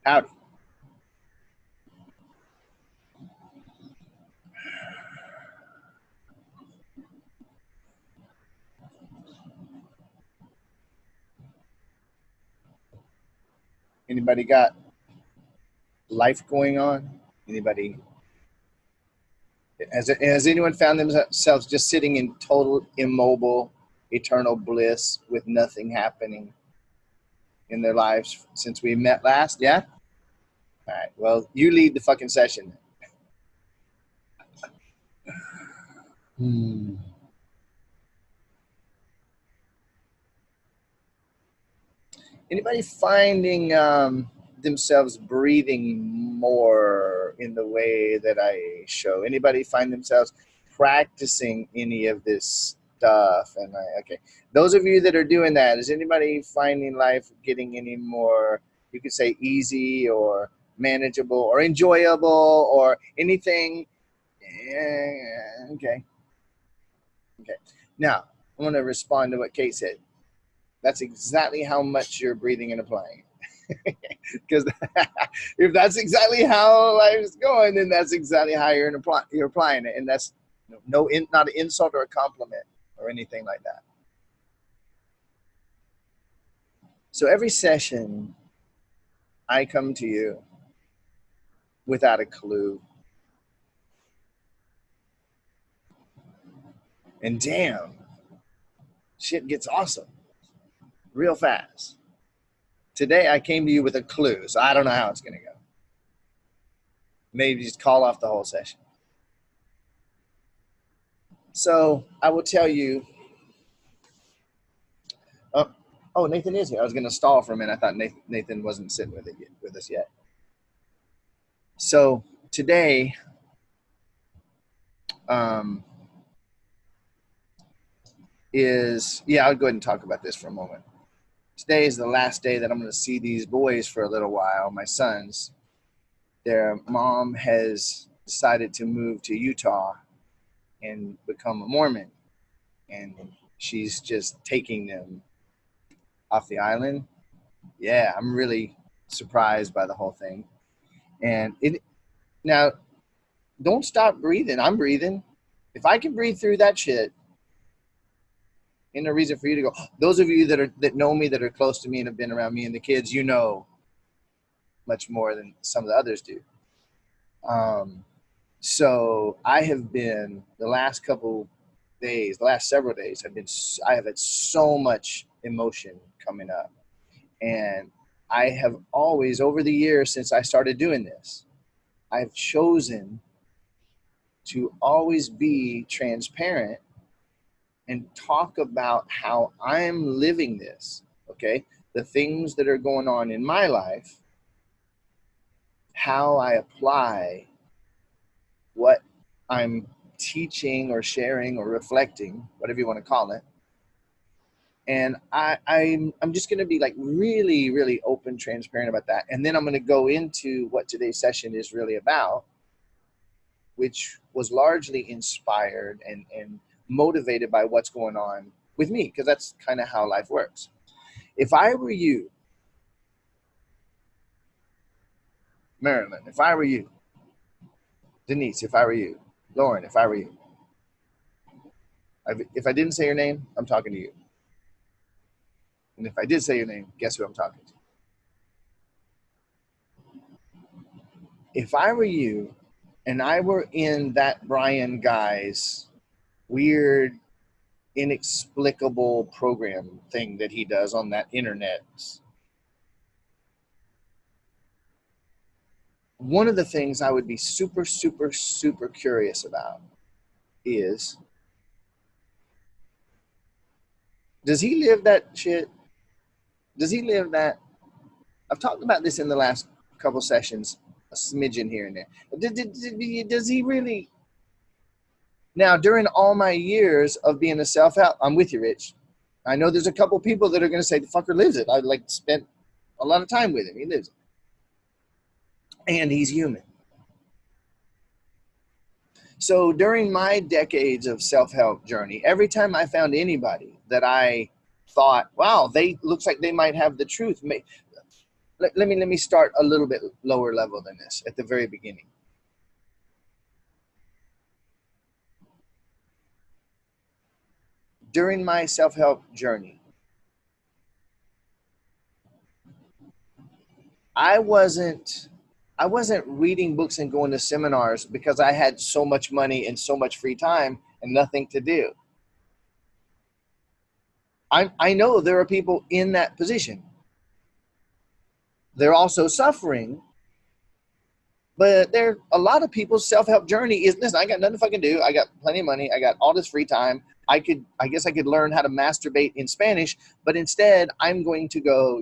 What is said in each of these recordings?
Howdy. Anybody got life going on? Anybody? Has anyone found themselves just sitting in total immobile, eternal bliss with nothing happening in their lives since we met last? Yeah? All right. Well, you lead the fucking session. Hmm. Anybody finding themselves breathing more in the way that I show? Anybody find themselves practicing any of this stuff? Okay, those of you that are doing that, is anybody finding life getting any more, you could say, easy or manageable or enjoyable or anything? Yeah, okay. Okay. Now, I want to respond to what Kate said. That's exactly how much you're breathing and applying. Because if that's exactly how life is going, then that's exactly how you're applying it, and that's not an insult or a compliment or anything like that. So every session, I come to you without a clue, and damn, shit gets awesome real fast. Today, I came to you with a clue, so I don't know how it's going to go. Maybe just call off the whole session. So I will tell you. Oh, Nathan is here. I was going to stall for a minute. I thought Nathan wasn't sitting with us yet. So today, um, I'll go ahead and talk about this for a moment. Today is the last day that I'm going to see these boys for a little while, my sons. Their mom has decided to move to Utah and become a Mormon, and she's just taking them off the island. Yeah, I'm really surprised by the whole thing. And now, don't stop breathing. I'm breathing. If I can breathe through that shit, ain't no reason for you to go. Those of you that know me, that are close to me and have been around me and the kids, you know much more than some of the others do. So I have been the last couple days, the last several days, I have had so much emotion coming up, and I have always, over the years since I started doing this, I've chosen to always be transparent and talk about how I'm living this, okay? The things that are going on in my life, how I apply what I'm teaching or sharing or reflecting, whatever you want to call it. And I'm just going to be like really, really open, transparent about that. And then I'm going to go into what today's session is really about, which was largely inspired and motivated by what's going on with me, because that's kind of how life works. If I were you, Marilyn, if I were you, Denise, if I were you, Lauren, if I were you, if I didn't say your name, I'm talking to you. And if I did say your name, guess who I'm talking to? If I were you and I were in that Brian guy's weird, inexplicable program thing that he does on that internet, one of the things I would be super, super, super curious about is, does he live that shit? Does he live that? I've talked about this in the last couple sessions, a smidgen here and there. Does he really? Now, during all my years of being a self-help, I'm with you, Rich. I know there's a couple people that are going to say the fucker lives it. I spent a lot of time with him. He lives it. And he's human. So during my decades of self-help journey, every time I found anybody that I thought, wow, they looks like they might have the truth. Let me start a little bit lower level than this at the very beginning. During my self-help journey, I wasn't I wasn't reading books and going to seminars because I had so much money and so much free time and nothing to do. I know there are people in that position. They're also suffering, but there a lot of people's self-help journey is, listen, I got nothing to fucking do. I got plenty of money. I got all this free time. I guess I could learn how to masturbate in Spanish, but instead I'm going to go,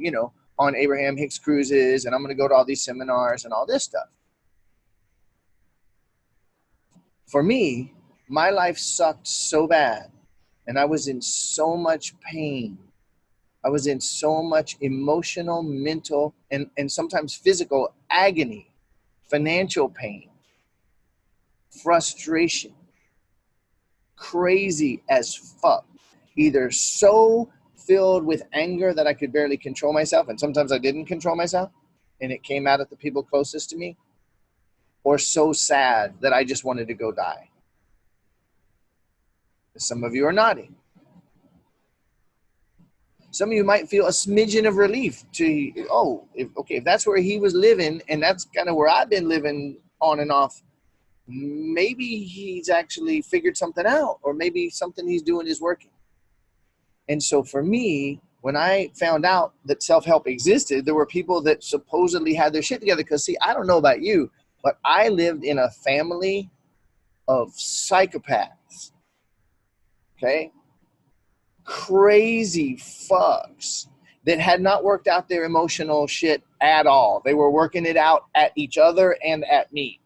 on Abraham-Hicks cruises, and I'm going to go to all these seminars and all this stuff. For me, my life sucked so bad, and I was in so much pain. I was in so much emotional, mental, and sometimes physical agony, financial pain, frustration, crazy as fuck. Either so filled with anger that I could barely control myself, and sometimes I didn't control myself, and it came out at the people closest to me, or so sad that I just wanted to go die. Some of you are nodding. Some of you might feel a smidgen of relief to, if that's where he was living and that's kind of where I've been living on and off, maybe he's actually figured something out, or maybe something he's doing is working. And so for me, when I found out that self-help existed, there were people that supposedly had their shit together. Because, see, I don't know about you, but I lived in a family of psychopaths. Okay? Crazy fucks that had not worked out their emotional shit at all. They were working it out at each other and at me.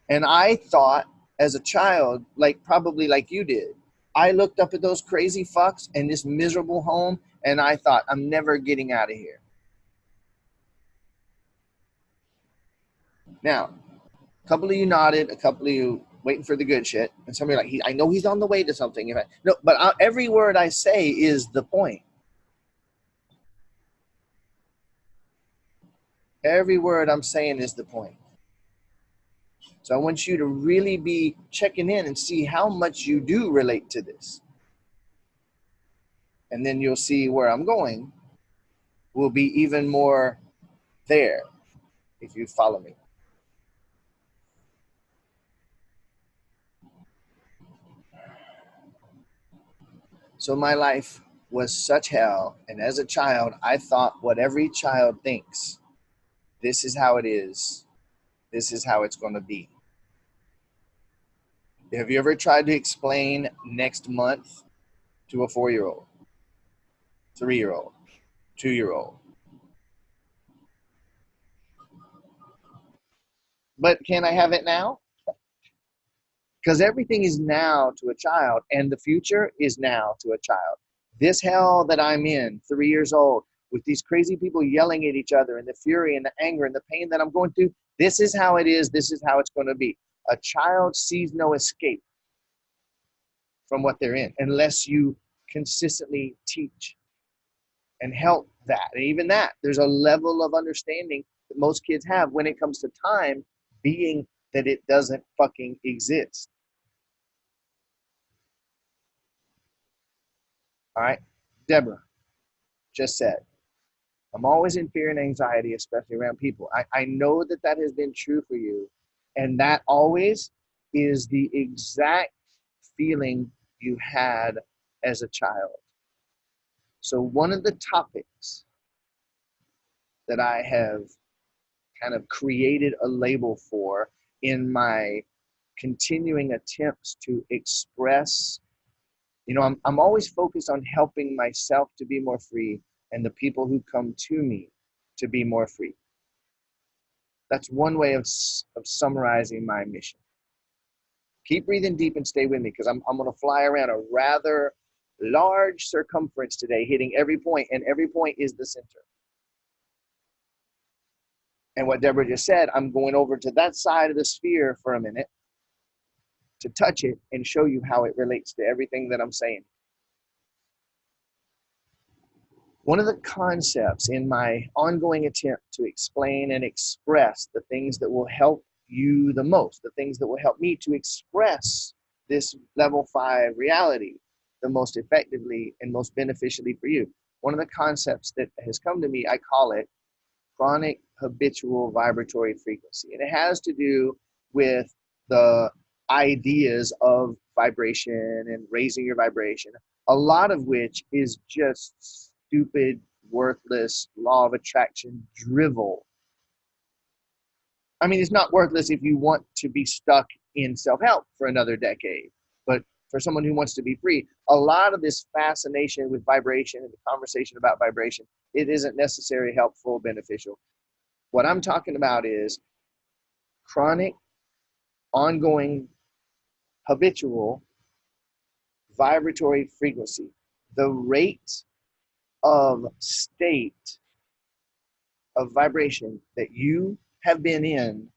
And I thought as a child, probably like you did, I looked up at those crazy fucks and this miserable home, and I thought, I'm never getting out of here. Now, a couple of you nodded, a couple of you waiting for the good shit, and somebody like, I know he's on the way to something. No, but every word I say is the point. Every word I'm saying is the point. So I want you to really be checking in and see how much you do relate to this. And then you'll see where I'm going will be even more there if you follow me. So my life was such hell. And as a child, I thought what every child thinks. This is how it is. This is how it's going to be. Have you ever tried to explain next month to a 4-year-old, 3-year-old, 2-year-old? But can I have it now? Because everything is now to a child, and the future is now to a child. This hell that I'm in, 3 years old, with these crazy people yelling at each other, and the fury and the anger and the pain that I'm going through, this is how it is. This is how it's going to be. A child sees no escape from what they're in unless you consistently teach and help that. And even that, there's a level of understanding that most kids have when it comes to time, being that it doesn't fucking exist. All right. Deborah just said, I'm always in fear and anxiety, especially around people. I know that that has been true for you. And that always is the exact feeling you had as a child. So one of the topics that I have kind of created a label for in my continuing attempts to express, I'm always focused on helping myself to be more free and the people who come to me to be more free. That's one way of summarizing my mission. Keep breathing deep and stay with me, because I'm going to fly around a rather large circumference today, hitting every point, and every point is the center. And what Deborah just said, I'm going over to that side of the sphere for a minute to touch it and show you how it relates to everything that I'm saying. One of the concepts in my ongoing attempt to explain and express the things that will help you the most, the things that will help me to express this level 5 reality the most effectively and most beneficially for you. One of the concepts that has come to me, I call it chronic habitual vibratory frequency. And it has to do with the ideas of vibration and raising your vibration, a lot of which is just stupid, worthless, law of attraction drivel. I mean, it's not worthless if you want to be stuck in self-help for another decade, but for someone who wants to be free, a lot of this fascination with vibration and the conversation about vibration, it isn't necessarily helpful, beneficial. What I'm talking about is chronic, ongoing, habitual vibratory frequency, the rate of state of vibration that you have been in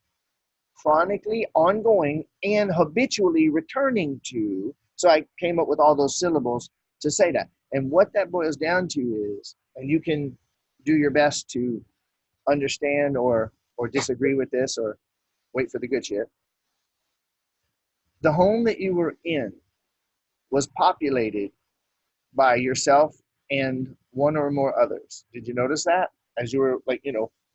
chronically, ongoing, and habitually returning to. So I came up with all those syllables to say that. And what that boils down to is, and you can do your best to understand or disagree with this or wait for the good shit. The home that you were in was populated by yourself and one or more others. Did you notice that? As you were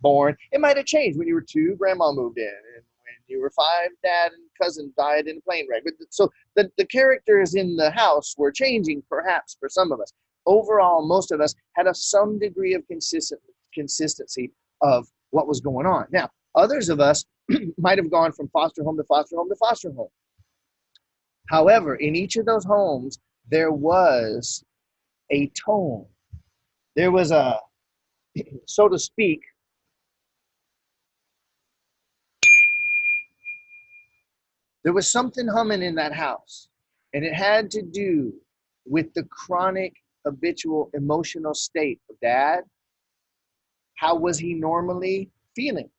born, it might have changed. When you were 2, grandma moved in, and when you were 5, dad and cousin died in a plane wreck. So the characters in the house were changing, perhaps, for some of us. Overall, most of us had some degree of consistency of what was going on. Now, others of us might have gone from foster home to foster home to foster home. However, in each of those homes, there was a tone. There was a, so to speak, there was something humming in that house. And it had to do with the chronic, habitual, emotional state of dad. How was he normally feeling?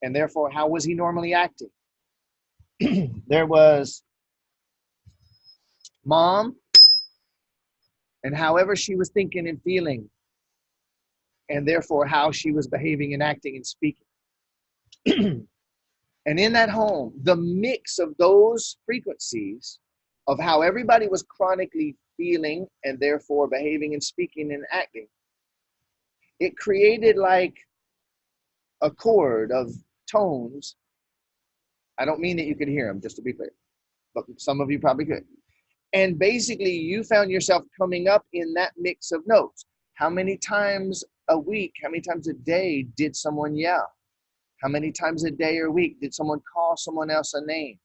And therefore, how was he normally acting? There was mom, and however she was thinking and feeling, and therefore how she was behaving and acting and speaking. And in that home, the mix of those frequencies of how everybody was chronically feeling and therefore behaving and speaking and acting, it created like a chord of tones. I don't mean that you could hear them, just to be clear, but some of you probably could. And basically, you found yourself coming up in that mix of notes. How many times a week, how many times a day did someone yell? How many times a day or week did someone call someone else a name?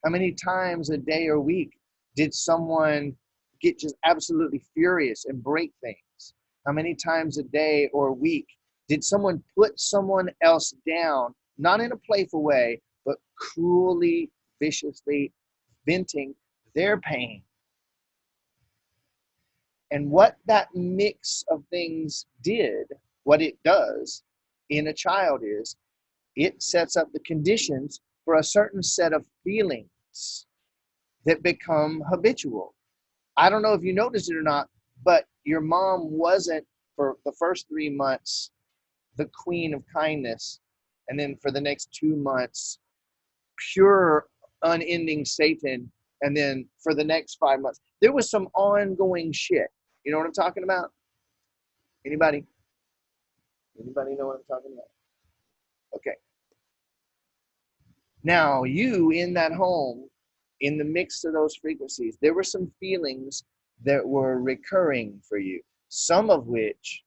How many times a day or week did someone get just absolutely furious and break things? How many times a day or week did someone put someone else down, not in a playful way, but cruelly, viciously venting their pain? And what that mix of things did, what it does in a child is, it sets up the conditions for a certain set of feelings that become habitual. I don't know if you noticed it or not, but your mom wasn't, for the first 3 months, the queen of kindness. And then for the next 2 months, pure, unending Satan. And then for the next 5 months, there was some ongoing shit. You know what I'm talking about? Anybody? Anybody know what I'm talking about? Okay. Now, you in that home, in the mix of those frequencies, there were some feelings that were recurring for you, some of which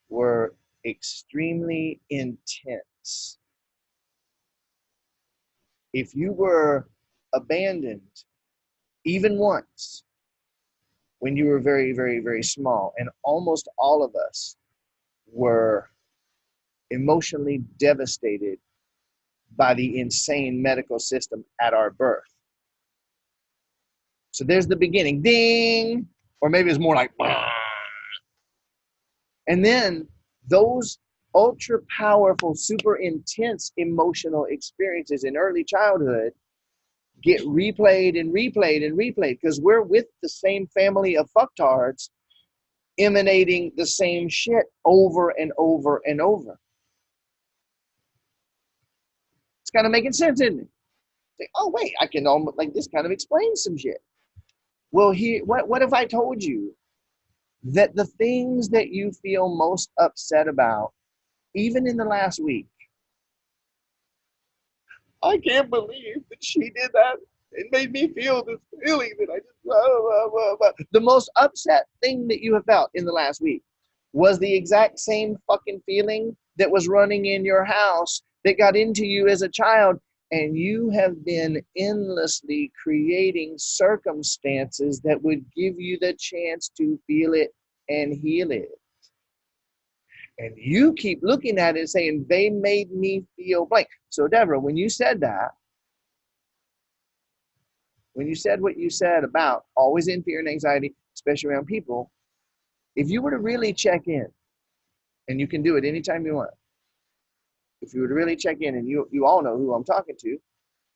were extremely intense. If you were abandoned even once when you were very, very, very small, and almost all of us were emotionally devastated by the insane medical system at our birth. So there's the beginning, ding, or maybe it's more like, bah. And then those ultra powerful, super intense emotional experiences in early childhood get replayed and replayed and replayed, because we're with the same family of fucktards emanating the same shit over and over and over. It's kind of making sense, isn't it? Like, oh wait, I can almost like this kind of explains some shit. Well, here, what if I told you that the things that you feel most upset about, even in the last week, I can't believe that she did that. It made me feel this feeling that I just the most upset thing that you have felt in the last week was the exact same fucking feeling that was running in your house that got into you as a child, and you have been endlessly creating circumstances that would give you the chance to feel it and heal it. And you keep looking at it and saying, they made me feel blank. So Deborah, when you said that, when you said what you said about always in fear and anxiety, especially around people, if you were to really check in, and you can do it anytime you want, if you were to really check in, and you all know who I'm talking to,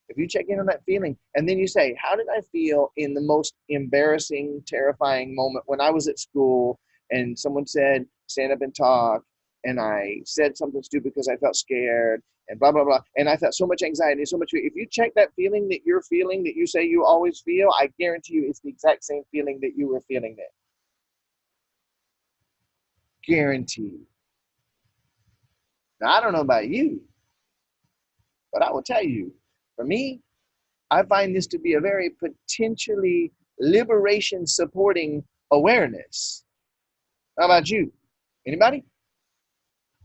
if you check in on that feeling, and then you say, how did I feel in the most embarrassing, terrifying moment when I was at school and someone said, stand up and talk, and I said something stupid because I felt scared, and blah, blah, blah, and I felt so much anxiety, so much fear. If you check that feeling that you're feeling, that you say you always feel, I guarantee you it's the exact same feeling that you were feeling then. Guaranteed. Now, I don't know about you, but I will tell you, for me, I find this to be a very potentially liberation supporting awareness. How about you? Anybody?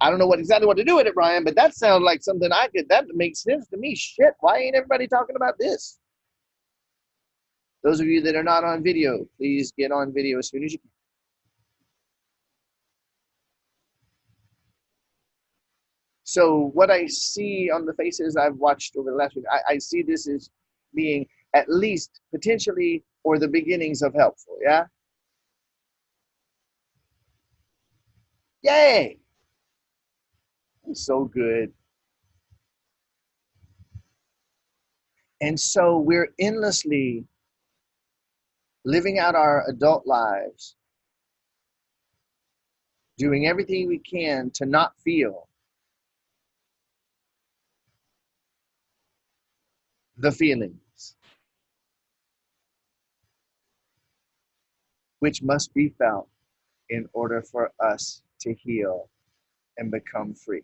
I don't know exactly what to do with it, Brian, but that sounds like something that makes sense to me. Shit, why ain't everybody talking about this? Those of you that are not on video, please get on video as soon as you can. So what I see on the faces I've watched over the last week, I see this as being at least potentially or the beginnings of helpful, yeah? Yay! It's so good. And so we're endlessly living out our adult lives, doing everything we can to not feel the feelings, which must be felt in order for us to heal and become free.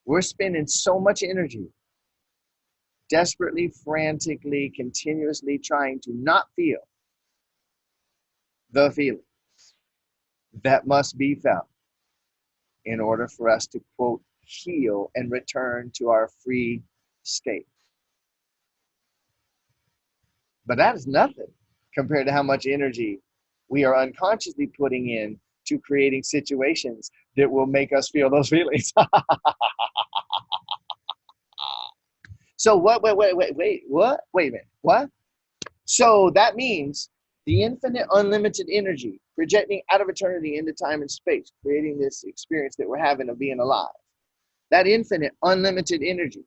We're spending so much energy desperately, frantically, continuously trying to not feel the feelings that must be felt in order for us to, quote, heal and return to our free state. But that is nothing compared to how much energy we are unconsciously putting in to creating situations that will make us feel those feelings. So what? What? Wait a minute. What? So that means the infinite, unlimited energy projecting out of eternity into time and space, creating this experience that we're having of being alive. That infinite, unlimited energy.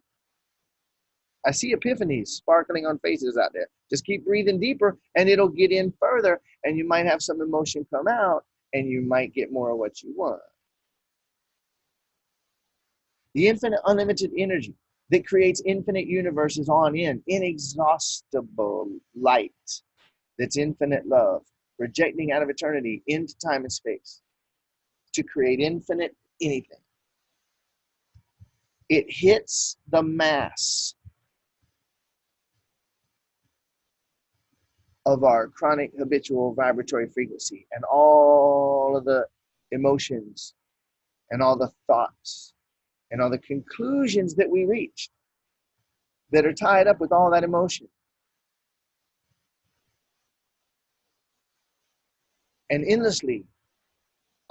I see epiphanies sparkling on faces out there. Just keep breathing deeper and it'll get in further, and you might have some emotion come out and you might get more of what you want. The infinite, unlimited energy that creates infinite universes on in, inexhaustible light that's infinite love, projecting out of eternity into time and space to create infinite anything. It hits the mass of our chronic habitual vibratory frequency and all of the emotions and all the thoughts and all the conclusions that we reach that are tied up with all that emotion. And endlessly,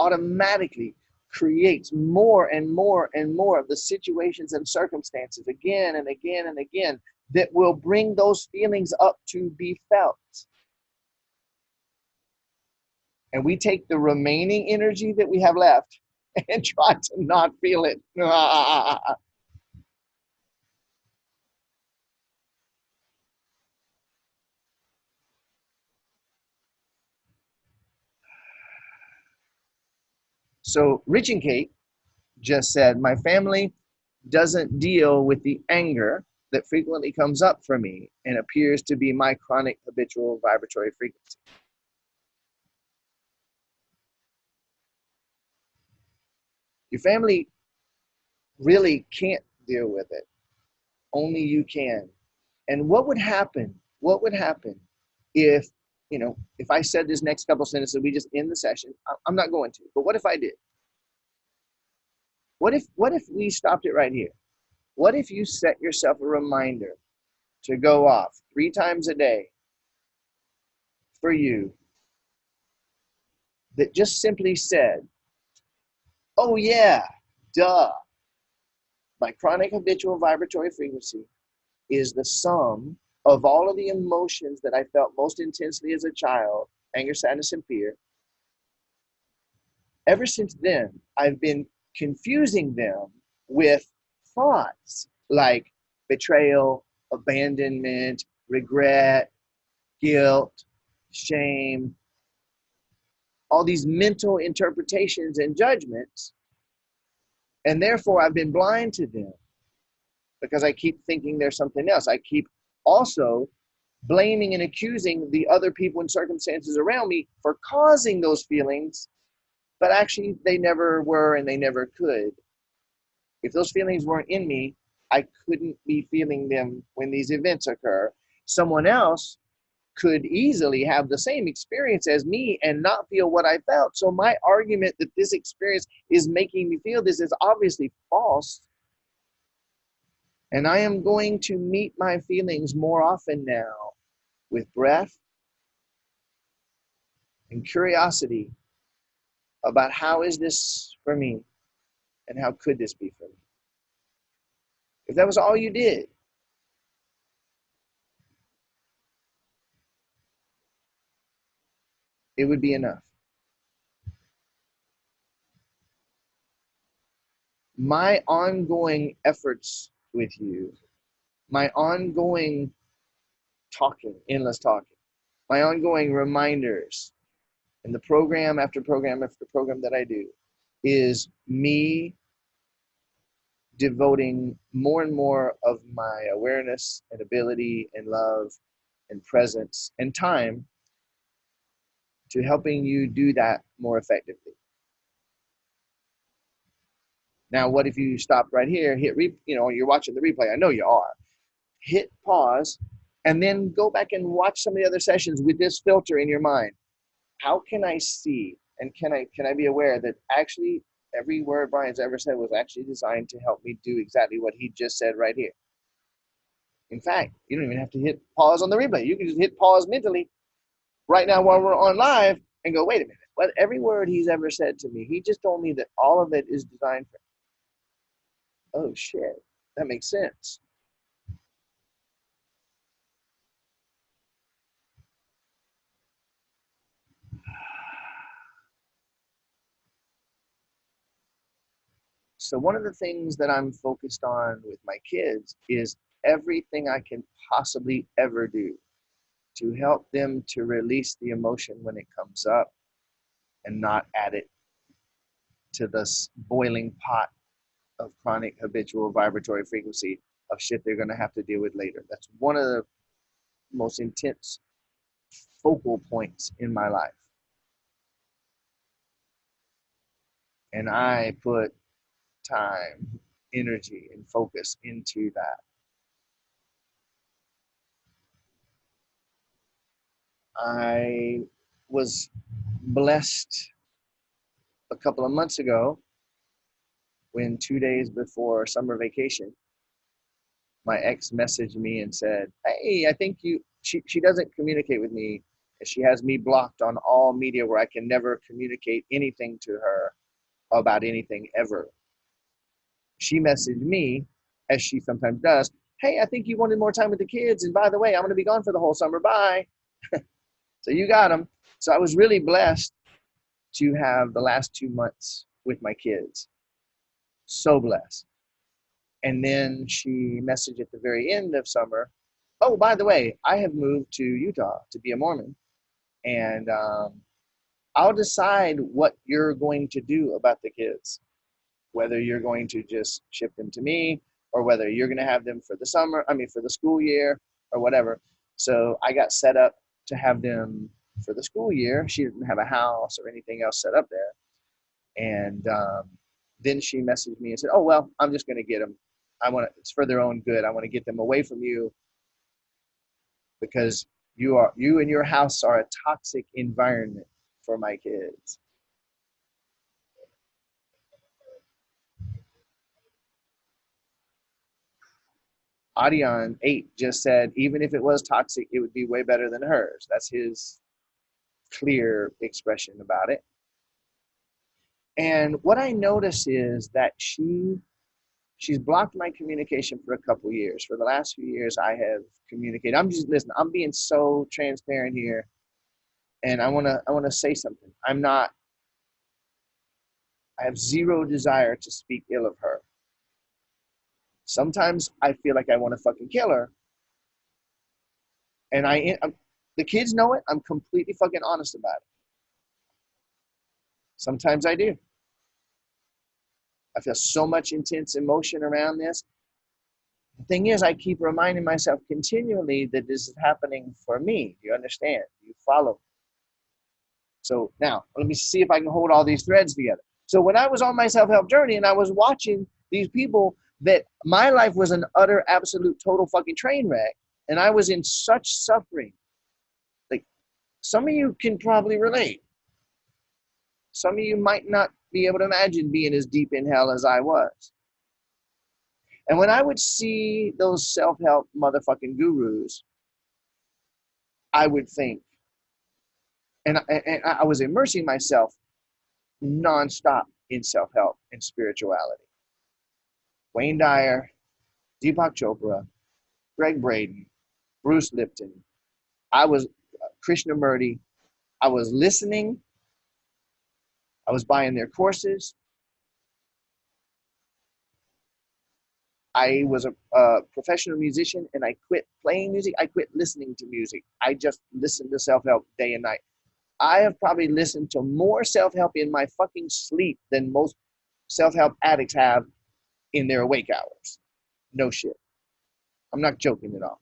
automatically creates more and more and more of the situations and circumstances again and again and again that will bring those feelings up to be felt. And we take the remaining energy that we have left and try to not feel it. So Rich and Kate just said, my family doesn't deal with the anger that frequently comes up for me and appears to be my chronic habitual vibratory frequency. Your family really can't deal with it. Only you can. And what would happen? What would happen if, if I said this next couple sentences, we just end the session? I'm not going to, but what if I did? What if we stopped it right here? What if you set yourself a reminder to go off 3 times a day for you that just simply said, oh yeah, duh. My chronic habitual vibratory frequency is the sum of all of the emotions that I felt most intensely as a child, anger, sadness, and fear. Ever since then, I've been confusing them with thoughts like betrayal, abandonment, regret, guilt, shame, all these mental interpretations and judgments. And therefore, I've been blind to them because I keep thinking there's something else. I keep also blaming and accusing the other people and circumstances around me for causing those feelings, but actually they never were and they never could. If those feelings weren't in me, I couldn't be feeling them when these events occur. Someone else could easily have the same experience as me and not feel what I felt. So my argument that this experience is making me feel this is obviously false. And I am going to meet my feelings more often now with breath and curiosity about how is this for me and how could this be for me. If that was all you did, it would be enough. My ongoing efforts with you, my ongoing talking, endless talking, my ongoing reminders, and the program after program after program that I do is me devoting more and more of my awareness and ability and love and presence and time to helping you do that more effectively. Now, what if you stop right here, you're watching the replay. I know you are. Hit pause and then go back and watch some of the other sessions with this filter in your mind. How can I see and can I be aware that actually every word Brian's ever said was actually designed to help me do exactly what he just said right here? In fact, you don't even have to hit pause on the replay. You can just hit pause mentally right now while we're on live and go, wait a minute. What every word he's ever said to me, he just told me that all of it is designed for. Oh shit, that makes sense. So one of the things that I'm focused on with my kids is everything I can possibly ever do to help them to release the emotion when it comes up and not add it to this boiling pot of chronic habitual vibratory frequency of shit they're going to have to deal with later. That's one of the most intense focal points in my life. And I put time, energy, and focus into that. I was blessed a couple of months ago when 2 days before summer vacation, my ex messaged me and said, hey, I think she doesn't communicate with me. She has me blocked on all media where I can never communicate anything to her about anything ever. She messaged me, as she sometimes does, hey, I think you wanted more time with the kids. And by the way, I'm going to be gone for the whole summer. Bye. So you got them. So I was really blessed to have the last 2 months with my kids. So blessed. And then she messaged at the very end of summer, oh, by the way, I have moved to Utah to be a Mormon. And I'll decide what you're going to do about the kids, whether you're going to just ship them to me or whether you're going to have them for the summer, I mean, for the school year or whatever. So I got set up to have them for the school year. She didn't have a house or anything else set up there. And then she messaged me and said, "Oh, well, I'm just going to get them. It's for their own good. I want to get them away from you because you and your house are a toxic environment for my kids." Audion 8 just said, even if it was toxic, it would be way better than hers. That's his clear expression about it. And what I notice is that she's blocked my communication for a couple years. For the last few years, I have communicated. I'm just listening. I'm being so transparent here, and I wanna say something. I'm not. I have zero desire to speak ill of her. Sometimes I feel like I want to fucking kill her, and the kids know it. I'm completely fucking honest about it. Sometimes I do. I feel so much intense emotion around this. The thing is, I keep reminding myself continually that this is happening for me. You understand? You follow? So now, let me see if I can hold all these threads together. So when I was on my self-help journey and I was watching these people that my life was an utter, absolute, total fucking train wreck, and I was in such suffering. Like, some of you can probably relate. Some of you might not be able to imagine being as deep in hell as I was. And when I would see those self-help motherfucking gurus, I would think, and I was immersing myself nonstop in self-help and spirituality. Wayne Dyer, Deepak Chopra, Greg Braden, Bruce Lipton. I was Krishnamurti. I was listening. I was buying their courses. I was a professional musician and I quit playing music. I quit listening to music. I just listened to self-help day and night. I have probably listened to more self-help in my fucking sleep than most self-help addicts have in their awake hours. No shit. I'm not joking at all.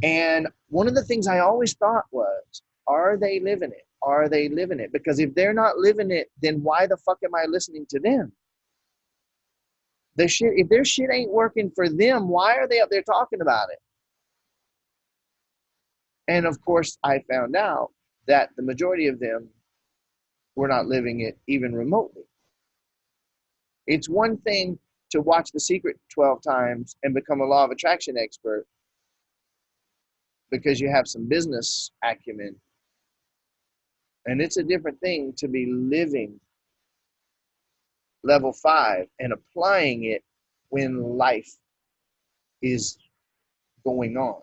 And one of the things I always thought was, are they living it? Are they living it? Because if they're not living it, then why the fuck am I listening to them? If their shit ain't working for them, why are they up there talking about it? And of course, I found out that the majority of them were not living it even remotely. It's one thing to watch The Secret 12 times and become a law of attraction expert because you have some business acumen. And it's a different thing to be living level 5 and applying it when life is going on.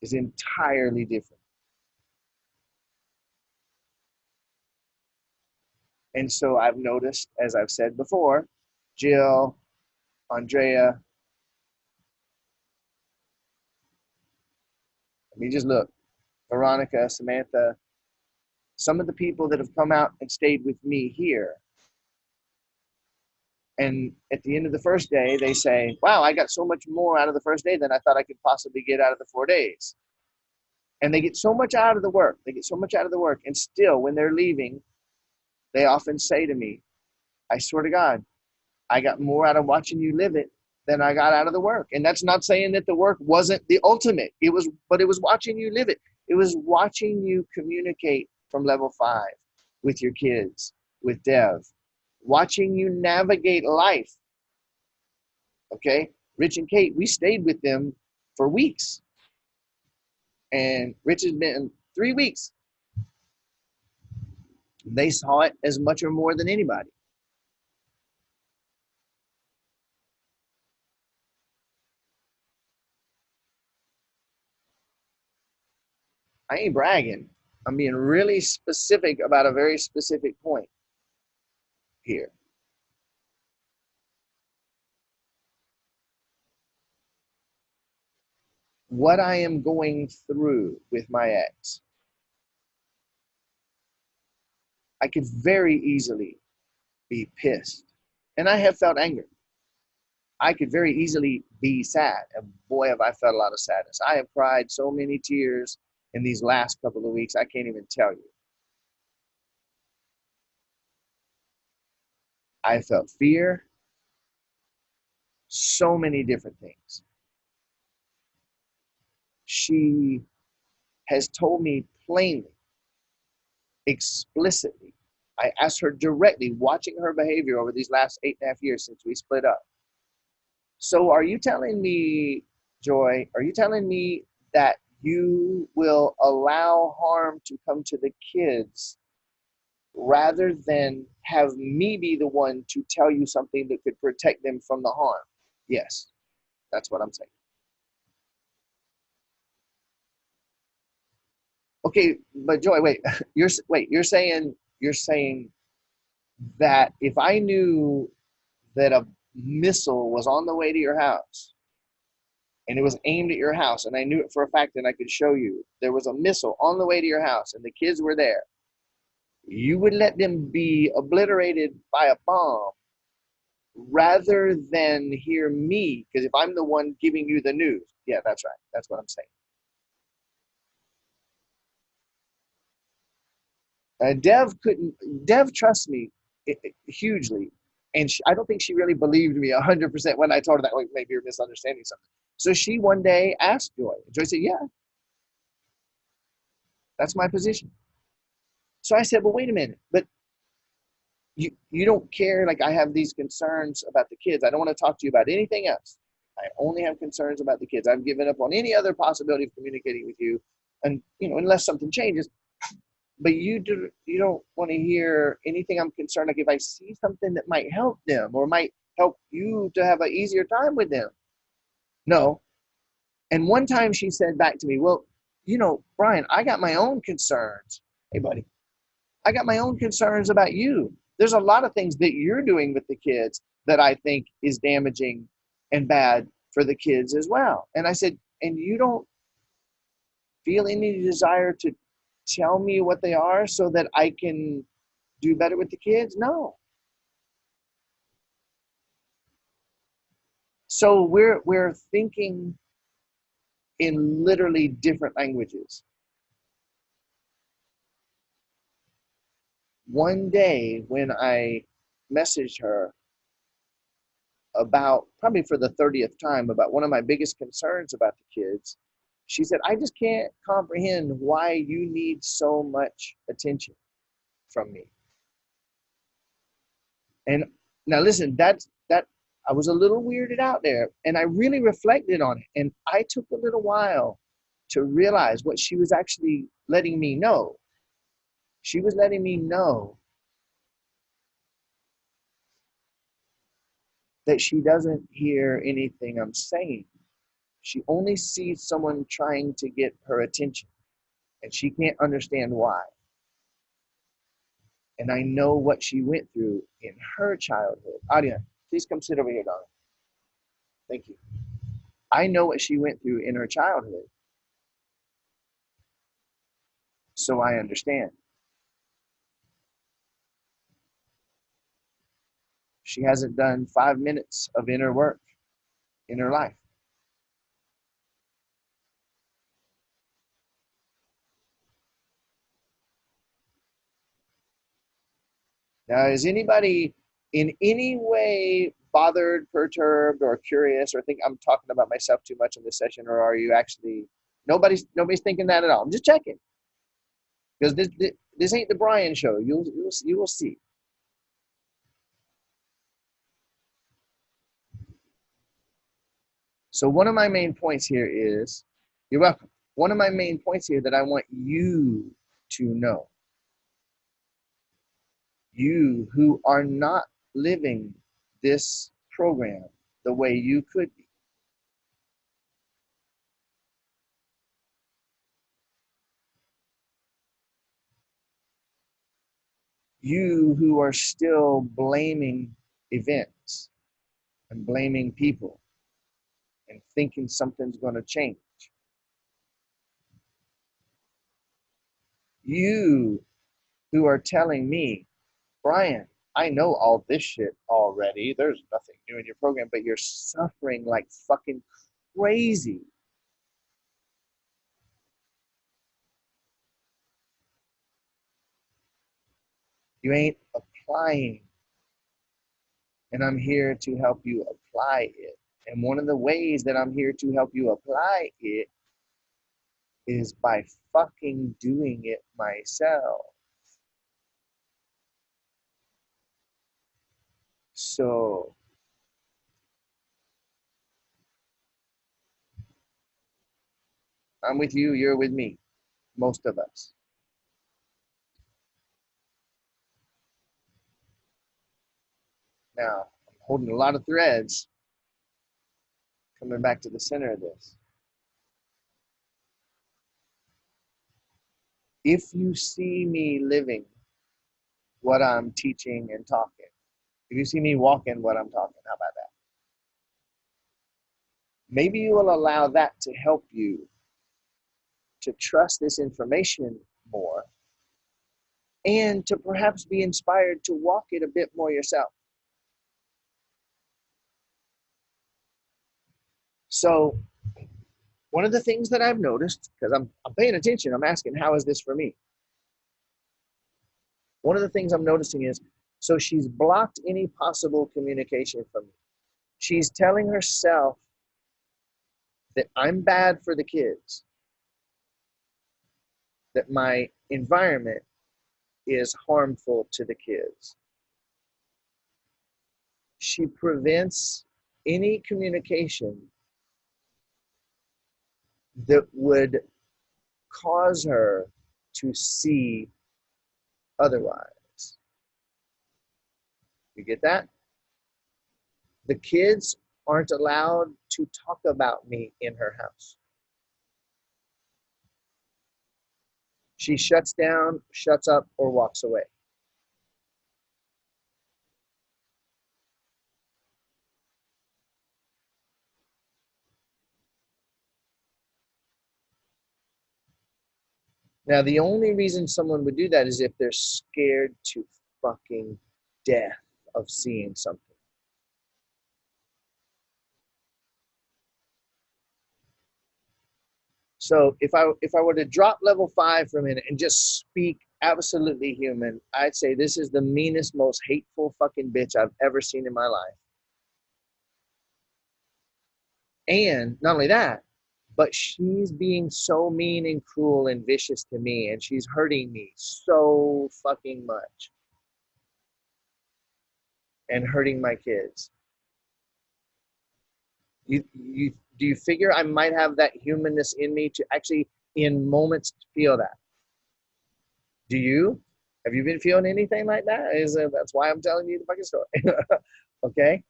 Is entirely different. And so I've noticed, as I've said before, Jill, Andrea, let me just look, Veronica, Samantha, some of the people that have come out and stayed with me here. And at the end of the first day, they say, wow, I got so much more out of the first day than I thought I could possibly get out of the 4 days. And they get so much out of the work. They get so much out of the work. And still, when they're leaving, they often say to me, I swear to God, I got more out of watching you live it than I got out of the work. And that's not saying that the work wasn't the ultimate. But it was watching you live it. It was watching you communicate from level 5 with your kids, with Dev, watching you navigate life. Okay? Rich and Kate, we stayed with them for weeks. And Rich has been 3 weeks. They saw it as much or more than anybody. I ain't bragging. I'm being really specific about a very specific point here. What I am going through with my ex I could very easily be pissed. And I have felt anger. I could very easily be sad. And boy, have I felt a lot of sadness. I have cried so many tears in these last couple of weeks, I can't even tell you. I felt fear, so many different things. She has told me plainly, explicitly. I asked her directly, watching her behavior over these last 8.5 years since we split up. So are you telling me, Joy, are you telling me that you will allow harm to come to the kids rather than have me be the one to tell you something that could protect them from the harm? Yes, that's what I'm saying. Okay, but Joy, wait, you're saying that if I knew that a missile was on the way to your house and it was aimed at your house, and I knew it for a fact and I could show you there was a missile on the way to your house and the kids were there, you would let them be obliterated by a bomb rather than hear me, because if I'm the one giving you the news. Yeah, that's right. That's what I'm saying. Dev trusts me hugely, and I don't think she really believed me 100% when I told her that. Like, maybe you're misunderstanding something. So she one day asked Joy. Joy said, "Yeah, that's my position." So I said, "Well, wait a minute, but you don't care? Like, I have these concerns about the kids. I don't want to talk to you about anything else. I only have concerns about the kids. I've given up on any other possibility of communicating with you, and unless something changes." But you don't want to hear anything. I'm concerned, like if I see something that might help them or might help you to have an easier time with them. No. And one time she said back to me, "Well, Brian, I got my own concerns." Hey, buddy, I got my own concerns about you. There's a lot of things that you're doing with the kids that I think is damaging and bad for the kids as well. And I said, "And you don't feel any desire to tell me what they are so that I can do better with the kids?" No. So we're thinking in literally different languages. One day when I messaged her about, probably for the 30th time, about one of my biggest concerns about the kids, she said, "I just can't comprehend why you need so much attention from me." And now listen, that I was a little weirded out there, and I really reflected on it, and I took a little while to realize what she was actually letting me know. She was letting me know that she doesn't hear anything I'm saying. She only sees someone trying to get her attention, and she can't understand why. And I know what she went through in her childhood. Adia, please come sit over here, darling. Thank you. I know what she went through in her childhood, so I understand. She hasn't done 5 minutes of inner work in her life. Now, is anybody in any way bothered, perturbed, or curious, or think I'm talking about myself too much in this session, or are you actually nobody's thinking that at all? I'm just checking, because this ain't the Brian show. You will see. So one of my main points here is, you're welcome. One of my main points here that I want you to know, you who are not living this program the way you could be, you who are still blaming events and blaming people and thinking something's going to change, you who are telling me, Brian, I know all this shit already. There's nothing new in your program, but you're suffering like fucking crazy. You ain't applying. And I'm here to help you apply it. And one of the ways that I'm here to help you apply it is by fucking doing it myself. So I'm with you, you're with me, most of us. Now, I'm holding a lot of threads coming back to the center of this. If you see me living what I'm teaching and talking, if you see me walking what I'm talking, how about that? Maybe you will allow that to help you to trust this information more and to perhaps be inspired to walk it a bit more yourself. So one of the things that I've noticed, because I'm paying attention, I'm asking, how is this for me? One of the things I'm noticing is, so she's blocked any possible communication from me. She's telling herself that I'm bad for the kids, that my environment is harmful to the kids. She prevents any communication that would cause her to see otherwise. You get that? The kids aren't allowed to talk about me in her house. She shuts down, shuts up, or walks away. Now, the only reason someone would do that is if they're scared to fucking death of seeing something. So if I were to drop level 5 for a minute and just speak absolutely human, I'd say this is the meanest, most hateful fucking bitch I've ever seen in my life. And not only that, but she's being so mean and cruel and vicious to me, and she's hurting me so fucking much and hurting my kids. Do you figure I might have that humanness in me to actually in moments feel that? Do you? Have you been feeling anything like that? That's why I'm telling you the fucking story. Okay.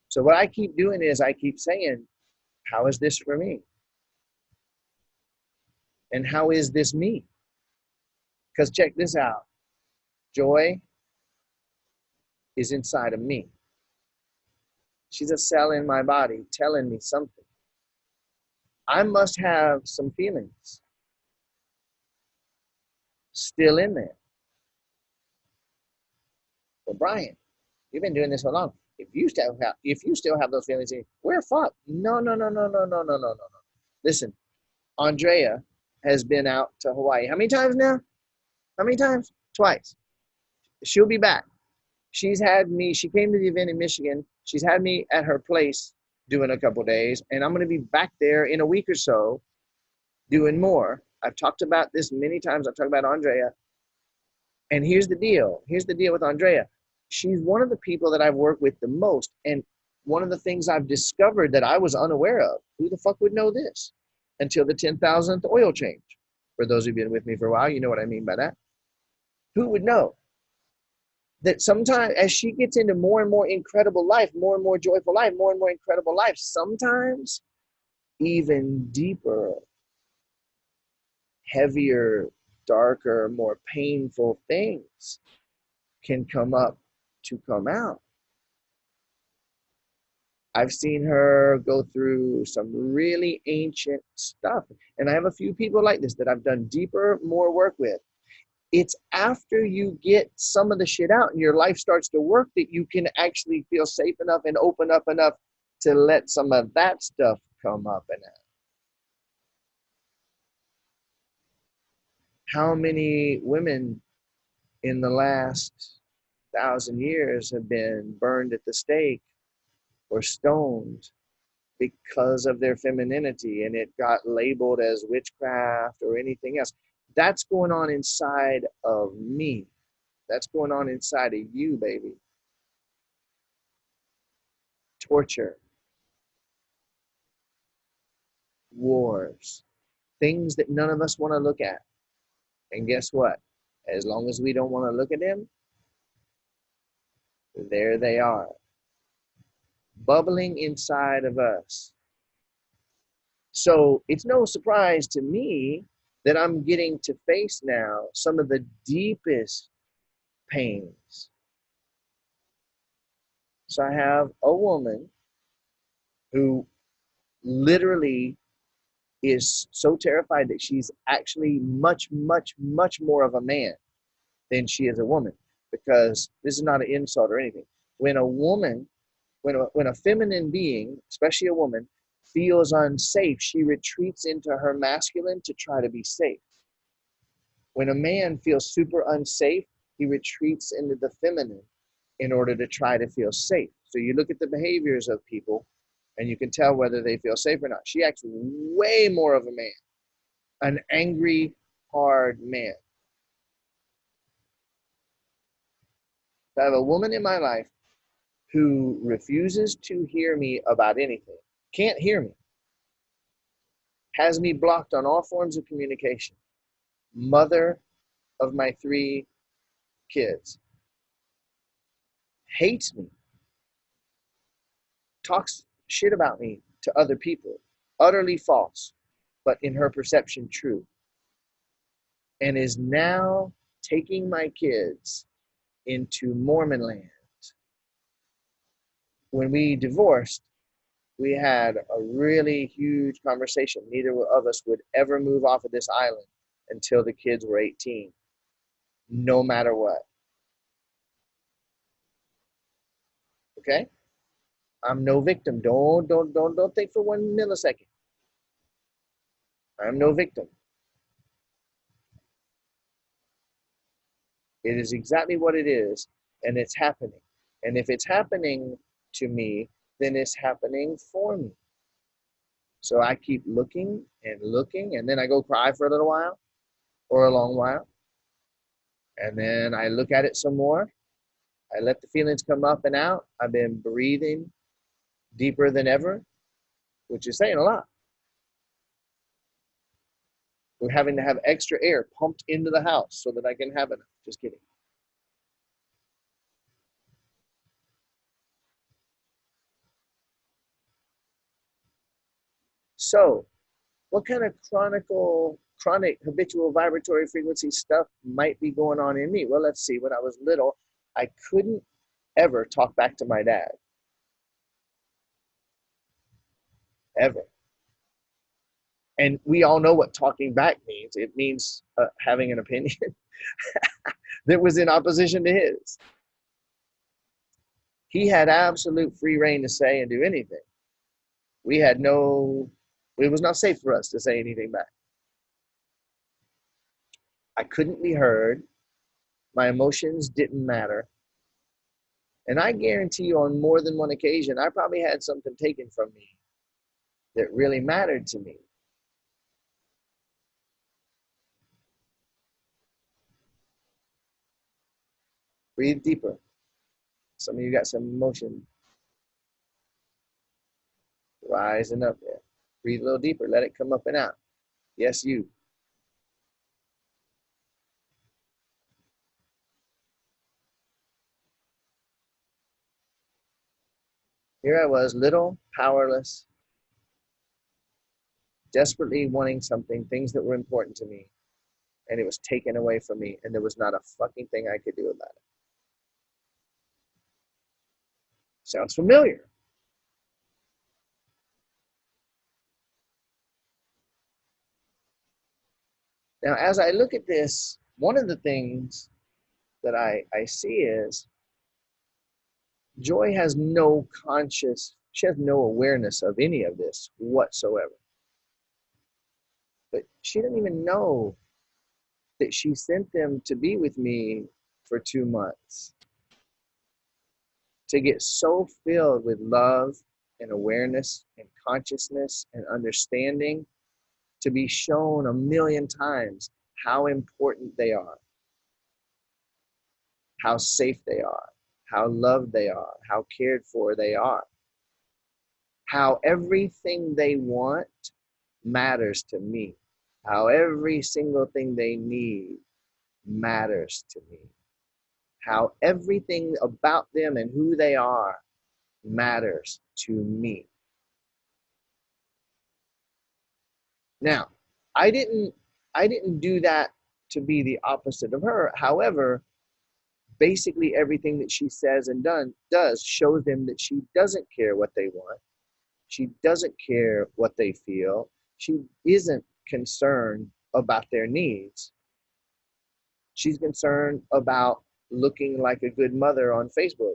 So what I keep doing is I keep saying, how is this for me? And how is this me? Because check this out. Joy is inside of me. She's a cell in my body telling me something. I must have some feelings still in there. Well, Brian, you've been doing this so long. If you still have those feelings, we're fucked. No, no, no, no, no, no, no, no, no, no. Listen, Andrea has been out to Hawaii. How many times now? How many times? Twice. She'll be back. She's had me. She came to the event in Michigan. She's had me at her place doing a couple days, and I'm going to be back there in a week or so doing more. I've talked about this many times. I've talked about Andrea. And here's the deal. Here's the deal with Andrea. She's one of the people that I've worked with the most. And one of the things I've discovered that I was unaware of, who the fuck would know this until the 10,000th oil change? For those who've been with me for a while, you know what I mean by that. Who would know that sometimes as she gets into more and more incredible life, more and more joyful life, more and more incredible life, sometimes even deeper, heavier, darker, more painful things can come up to come out. I've seen her go through some really ancient stuff. And I have a few people like this that I've done deeper, more work with. It's after you get some of the shit out and your life starts to work that you can actually feel safe enough and open up enough to let some of that stuff come up and out. How many women in the last 1,000 years have been burned at the stake or stoned because of their femininity, and it got labeled as witchcraft or anything else? That's going on inside of me. That's going on inside of you, baby. Torture, wars, things that none of us want to look at. And guess what? As long as we don't want to look at them, there they are, bubbling inside of us. So it's no surprise to me that I'm getting to face now some of the deepest pains. So I have a woman who literally is so terrified that she's actually much, much, much more of a man than she is a woman. Because this is not an insult or anything. When a woman, when a feminine being, especially a woman, feels unsafe, she retreats into her masculine to try to be safe. When a man feels super unsafe, he retreats into the feminine in order to try to feel safe. So you look at the behaviors of people and you can tell whether they feel safe or not. She acts way more of a man, an angry, hard man. I have a woman in my life who refuses to hear me about anything, can't hear me, has me blocked on all forms of communication, mother of my 3 kids, hates me, talks shit about me to other people, utterly false, but in her perception true, and is now taking my kids into Mormon land. When we divorced, we had a really huge conversation. Neither of us would ever move off of this island until the kids were 18, no matter what. Okay? I'm no victim. Don't think for 1 millisecond. I'm no victim. It is exactly what it is, and it's happening. And if it's happening to me, then it's happening for me. So I keep looking, and then I go cry for a little while or a long while. And then I look at it some more. I let the feelings come up and out. I've been breathing deeper than ever, which is saying a lot. We're having to have extra air pumped into the house so that I can have enough. Just kidding. So, what kind of chronic habitual vibratory frequency stuff might be going on in me? Well, let's see. When I was little, I couldn't ever talk back to my dad. Ever. And we all know what talking back means. It means having an opinion that was in opposition to his. He had absolute free reign to say and do anything. We had no, it was not safe for us to say anything back. I couldn't be heard. My emotions didn't matter. And I guarantee you on more than one occasion, I probably had something taken from me that really mattered to me. Breathe deeper. Some of you got some emotion rising up there. Breathe a little deeper. Let it come up and out. Yes, you. Here I was, little, powerless, desperately wanting something, things that were important to me, and it was taken away from me, and there was not a fucking thing I could do about it. Sounds familiar. Now, as I look at this, one of the things that I see is Joy has she has no awareness of any of this whatsoever. But she didn't even know that she sent them to be with me for 2 months to get so filled with love and awareness and consciousness and understanding, to be shown a million times how important they are, how safe they are, how loved they are, how cared for they are, how everything they want matters to me, how every single thing they need matters to me, how everything about them and who they are matters to me. Now, I didn't do that to be the opposite of her. However, basically everything that she says and does shows them that she doesn't care what they want. She doesn't care what they feel. She isn't concerned about their needs. She's concerned about looking like a good mother on Facebook.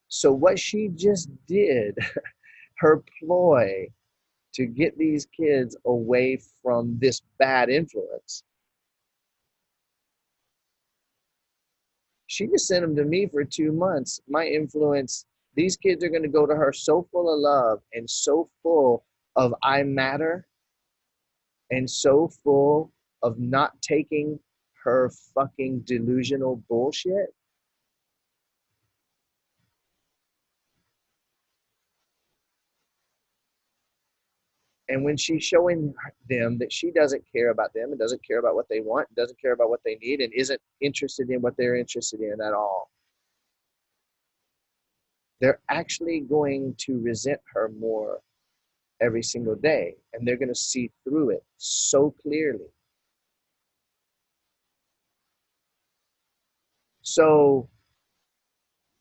So what she just did, her ploy to get these kids away from this bad influence, she just sent them to me for 2 months. My influence, these kids are going to go to her so full of love and so full of I matter and so full of not taking her fucking delusional bullshit. And when she's showing them that she doesn't care about them and doesn't care about what they want, doesn't care about what they need, and isn't interested in what they're interested in at all, they're actually going to resent her more every single day. And they're going to see through it so clearly. So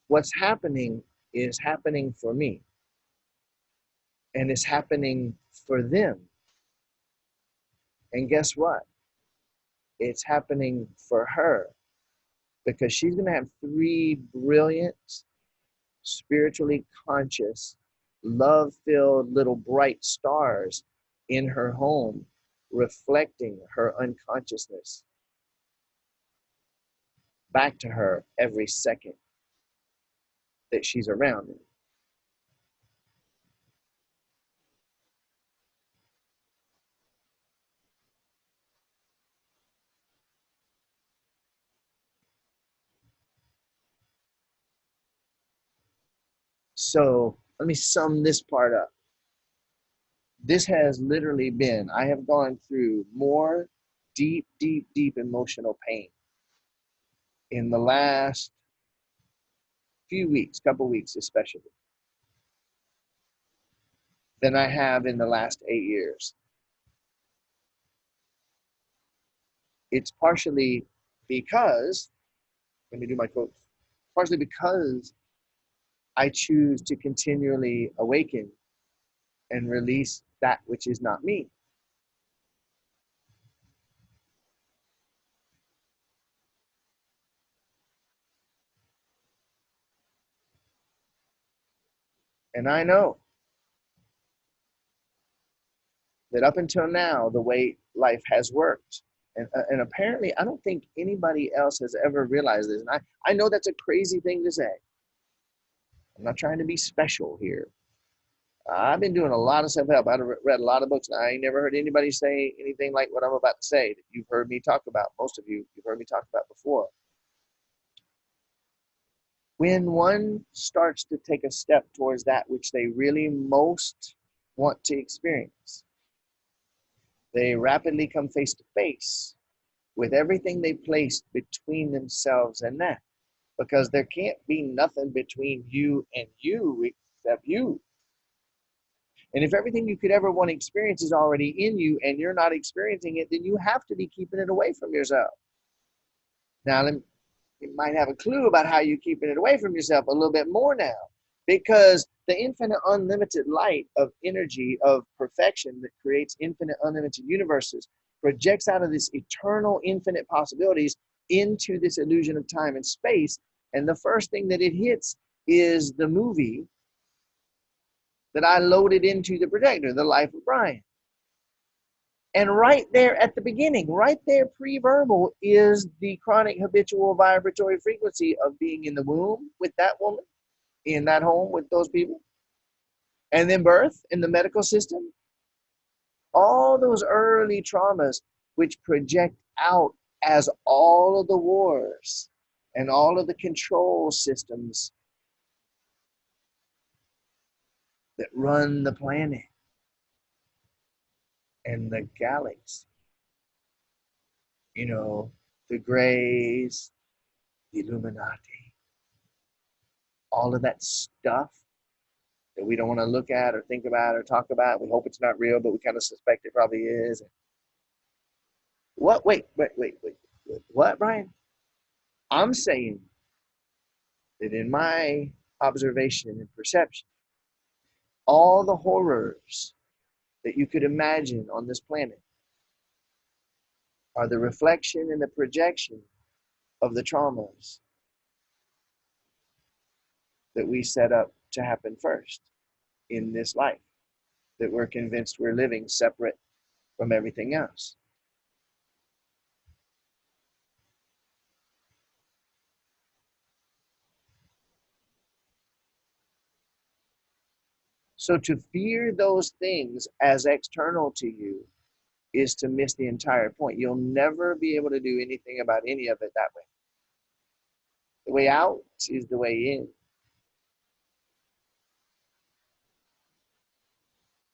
what's happening is happening for me. And it's happening for them. And guess what? It's happening for her, because she's going to have three brilliant, spiritually conscious, love-filled little bright stars in her home, reflecting her unconsciousness back to her every second that she's around me. So let me sum this part up. This has literally been, I have gone through more deep, deep, deep emotional pain in the last few weeks, couple weeks especially, than I have in the last 8 years. It's partially because, let me do my quotes, partially because I choose to continually awaken and release that which is not me. And I know that up until now, the way life has worked, and apparently I don't think anybody else has ever realized this. And I know that's a crazy thing to say. I'm not trying to be special here. I've been doing a lot of self-help. I've read a lot of books, and I ain't never heard anybody say anything like what I'm about to say that you've heard me talk about. Most of you've heard me talk about before. When one starts to take a step towards that which they really most want to experience, they rapidly come face to face with everything they placed between themselves and that. Because there can't be nothing between you and you except you. And if everything you could ever want to experience is already in you and you're not experiencing it, then you have to be keeping it away from yourself. Now, you might have a clue about how you're keeping it away from yourself a little bit more now. Because The infinite unlimited light of energy of perfection that creates infinite unlimited universes projects out of this eternal infinite possibilities into this illusion of time and space. And the first thing that it hits is the movie that I loaded into the projector, The Life of Brian. And right there at the beginning, right there pre-verbal, is the chronic habitual vibratory frequency of being in the womb with that woman, in that home with those people, and then birth in the medical system. All those early traumas which project out as all of the wars and all of the control systems that run the planet and the galaxy. You know, the Greys, the Illuminati, all of that stuff that we don't want to look at or think about or talk about. We hope it's not real, but we kind of suspect it probably is. What? Wait. What, Brian? I'm saying that in my observation and perception, all the horrors that you could imagine on this planet are the reflection and the projection of the traumas that we set up to happen first in this life, that we're convinced we're living separate from everything else. So to fear those things as external to you is to miss the entire point. You'll never be able to do anything about any of it that way. The way out is the way in.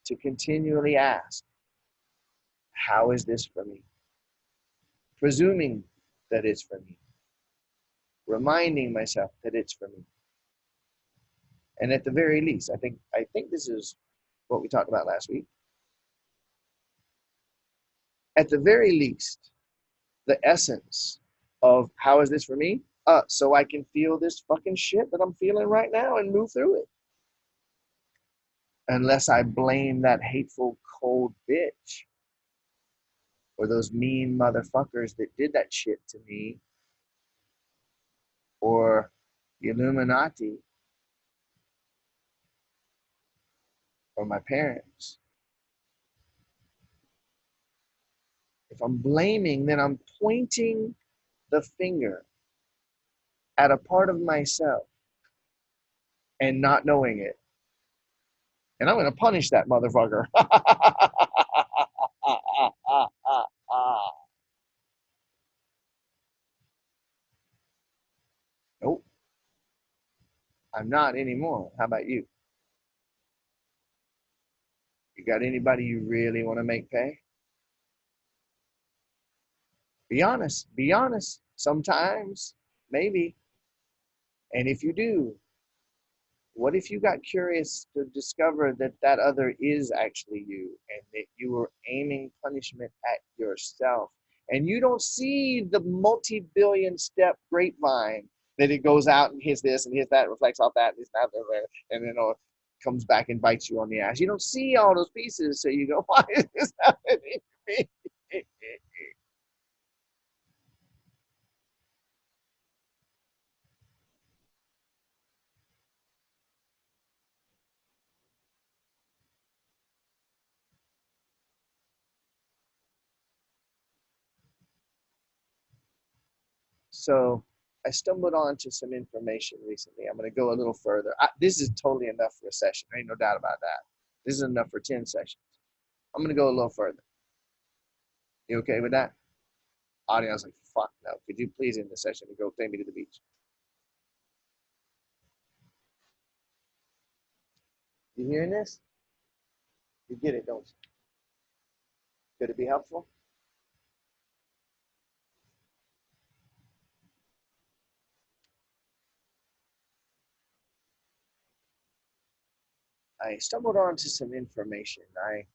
To continually ask, how is this for me? Presuming that it's for me. Reminding myself that it's for me. And at the very least, I think this is what we talked about last week. At the very least, the essence of how is this for me? So I can feel this fucking shit that I'm feeling right now and move through it. Unless I blame that hateful, cold bitch or those mean motherfuckers that did that shit to me, or the Illuminati, or my parents. If I'm blaming, then I'm pointing the finger at a part of myself and not knowing it. And I'm going to punish that motherfucker. Nope, I'm not anymore. How about you? You got anybody you really want to make pay? Be honest. Be honest. Sometimes, maybe. And if you do, what if you got curious to discover that that other is actually you and that you were aiming punishment at yourself? And you don't see the multi-billion step grapevine that it goes out and hits this and hits that, reflects off that, and that, and then comes back and bites you on the ass. You don't see all those pieces, so you go, why is this happening to me? So I stumbled onto some information recently. I'm going to go a little further. This is totally enough for a session. There ain't no doubt about that. This is enough for 10 sessions. I'm going to go a little further. You okay with that? Audience like, fuck no. Could you please end the session and go take me to the beach? You hearing this? You get it, don't you? Could it be helpful? I stumbled onto some information. A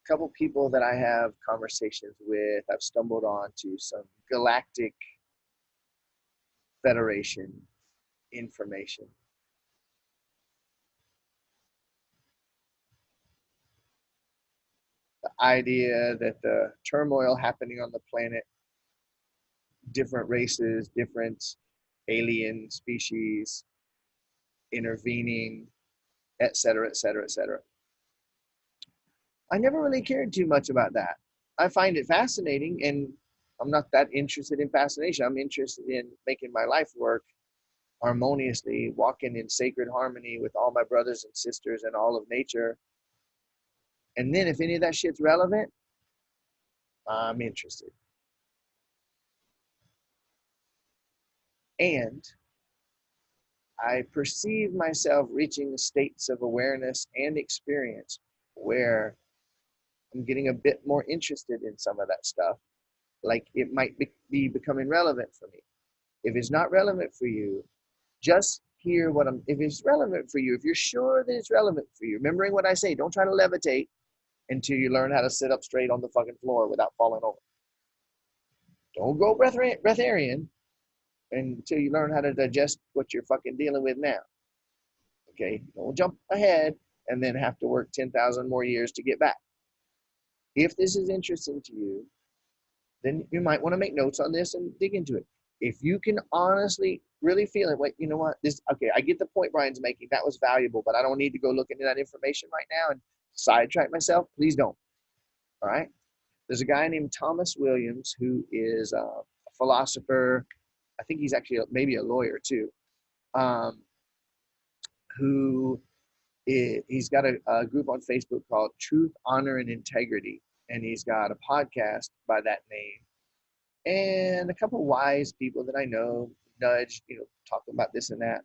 couple people that I have conversations with, I've stumbled onto some galactic federation information. idea that the turmoil happening on the planet, different races, different alien species intervening, et cetera, et cetera, et cetera. I never really cared too much about that. I find it fascinating, and I'm not that interested in fascination. I'm interested in making my life work harmoniously, walking in sacred harmony with all my brothers and sisters and all of nature. And then if any of that shit's relevant, I'm interested. And I perceive myself reaching states of awareness and experience where I'm getting a bit more interested in some of that stuff. Like it might be becoming relevant for me. If it's not relevant for you, just hear what if it's relevant for you, if you're sure that it's relevant for you, remembering what I say, don't try to levitate until you learn how to sit up straight on the fucking floor without falling over. Don't go breatharian until you learn how to digest what you're fucking dealing with now. Okay, don't jump ahead and then have to work 10,000 more years to get back. If this is interesting to you, then you might want to make notes on this and dig into it. If you can honestly really feel it, wait, you know what? Okay, I get the point Brian's making. That was valuable, but I don't need to go look into that information right now and sidetrack myself. Please don't. All right. There's a guy named Thomas Williams who is a philosopher. I think he's actually maybe a lawyer too. Who he's got a group on Facebook called Truth, Honor, and Integrity, and he's got a podcast by that name. And a couple of wise people that I know nudged, talking about this and that.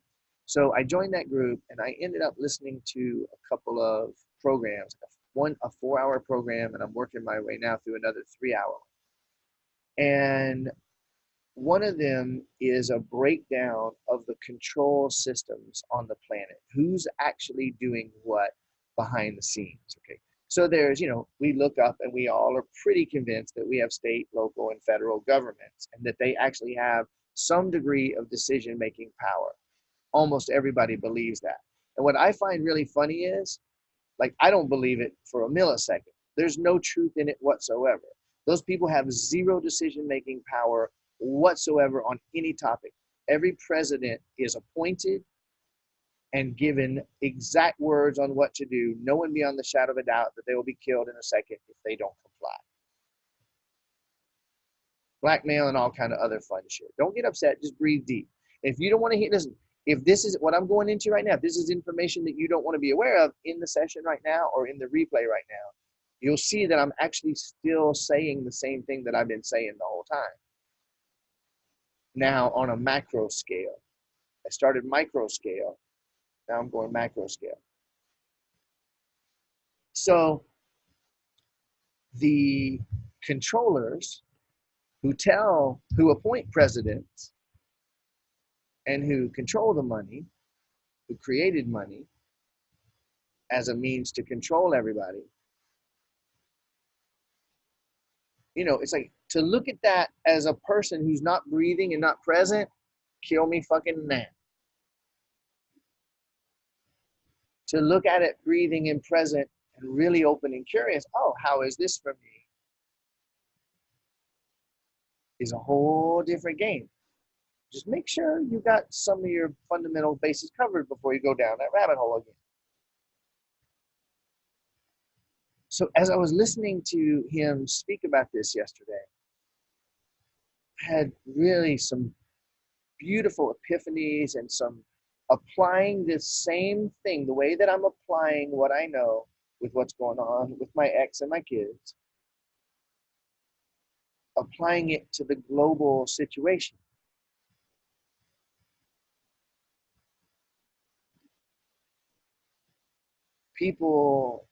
So I joined that group, and I ended up listening to a couple of programs, a 4-hour program, and I'm working my way now through another 3-hour. And one of them is a breakdown of the control systems on the planet. Who's actually doing what behind the scenes, okay? So there's, we look up and we all are pretty convinced that we have state, local, and federal governments, and that they actually have some degree of decision-making power. Almost everybody believes that. And what I find really funny is, like, I don't believe it for a millisecond. There's no truth in it whatsoever. Those people have zero decision-making power whatsoever on any topic. Every president is appointed and given exact words on what to do, knowing beyond the shadow of a doubt that they will be killed in a second if they don't comply. Blackmail and all kind of other fun shit. Don't get upset, just breathe deep. If you don't want to hear, listen, if this is what I'm going into right now, if this is information that you don't want to be aware of in the session right now or in the replay right now, you'll see that I'm actually still saying the same thing that I've been saying the whole time. Now on a macro scale. I started micro scale. Now I'm going macro scale. So the controllers who appoint presidents and who control the money, who created money as a means to control everybody, it's like, to look at that as a person who's not breathing and not present, kill me fucking now. To look at it breathing and present and really open and curious, oh, how is this for me? Is a whole different game. Just make sure you got some of your fundamental bases covered before you go down that rabbit hole again. So as I was listening to him speak about this yesterday, I had really some beautiful epiphanies and some applying this same thing, the way that I'm applying what I know with what's going on with my ex and my kids, applying it to the global situation. People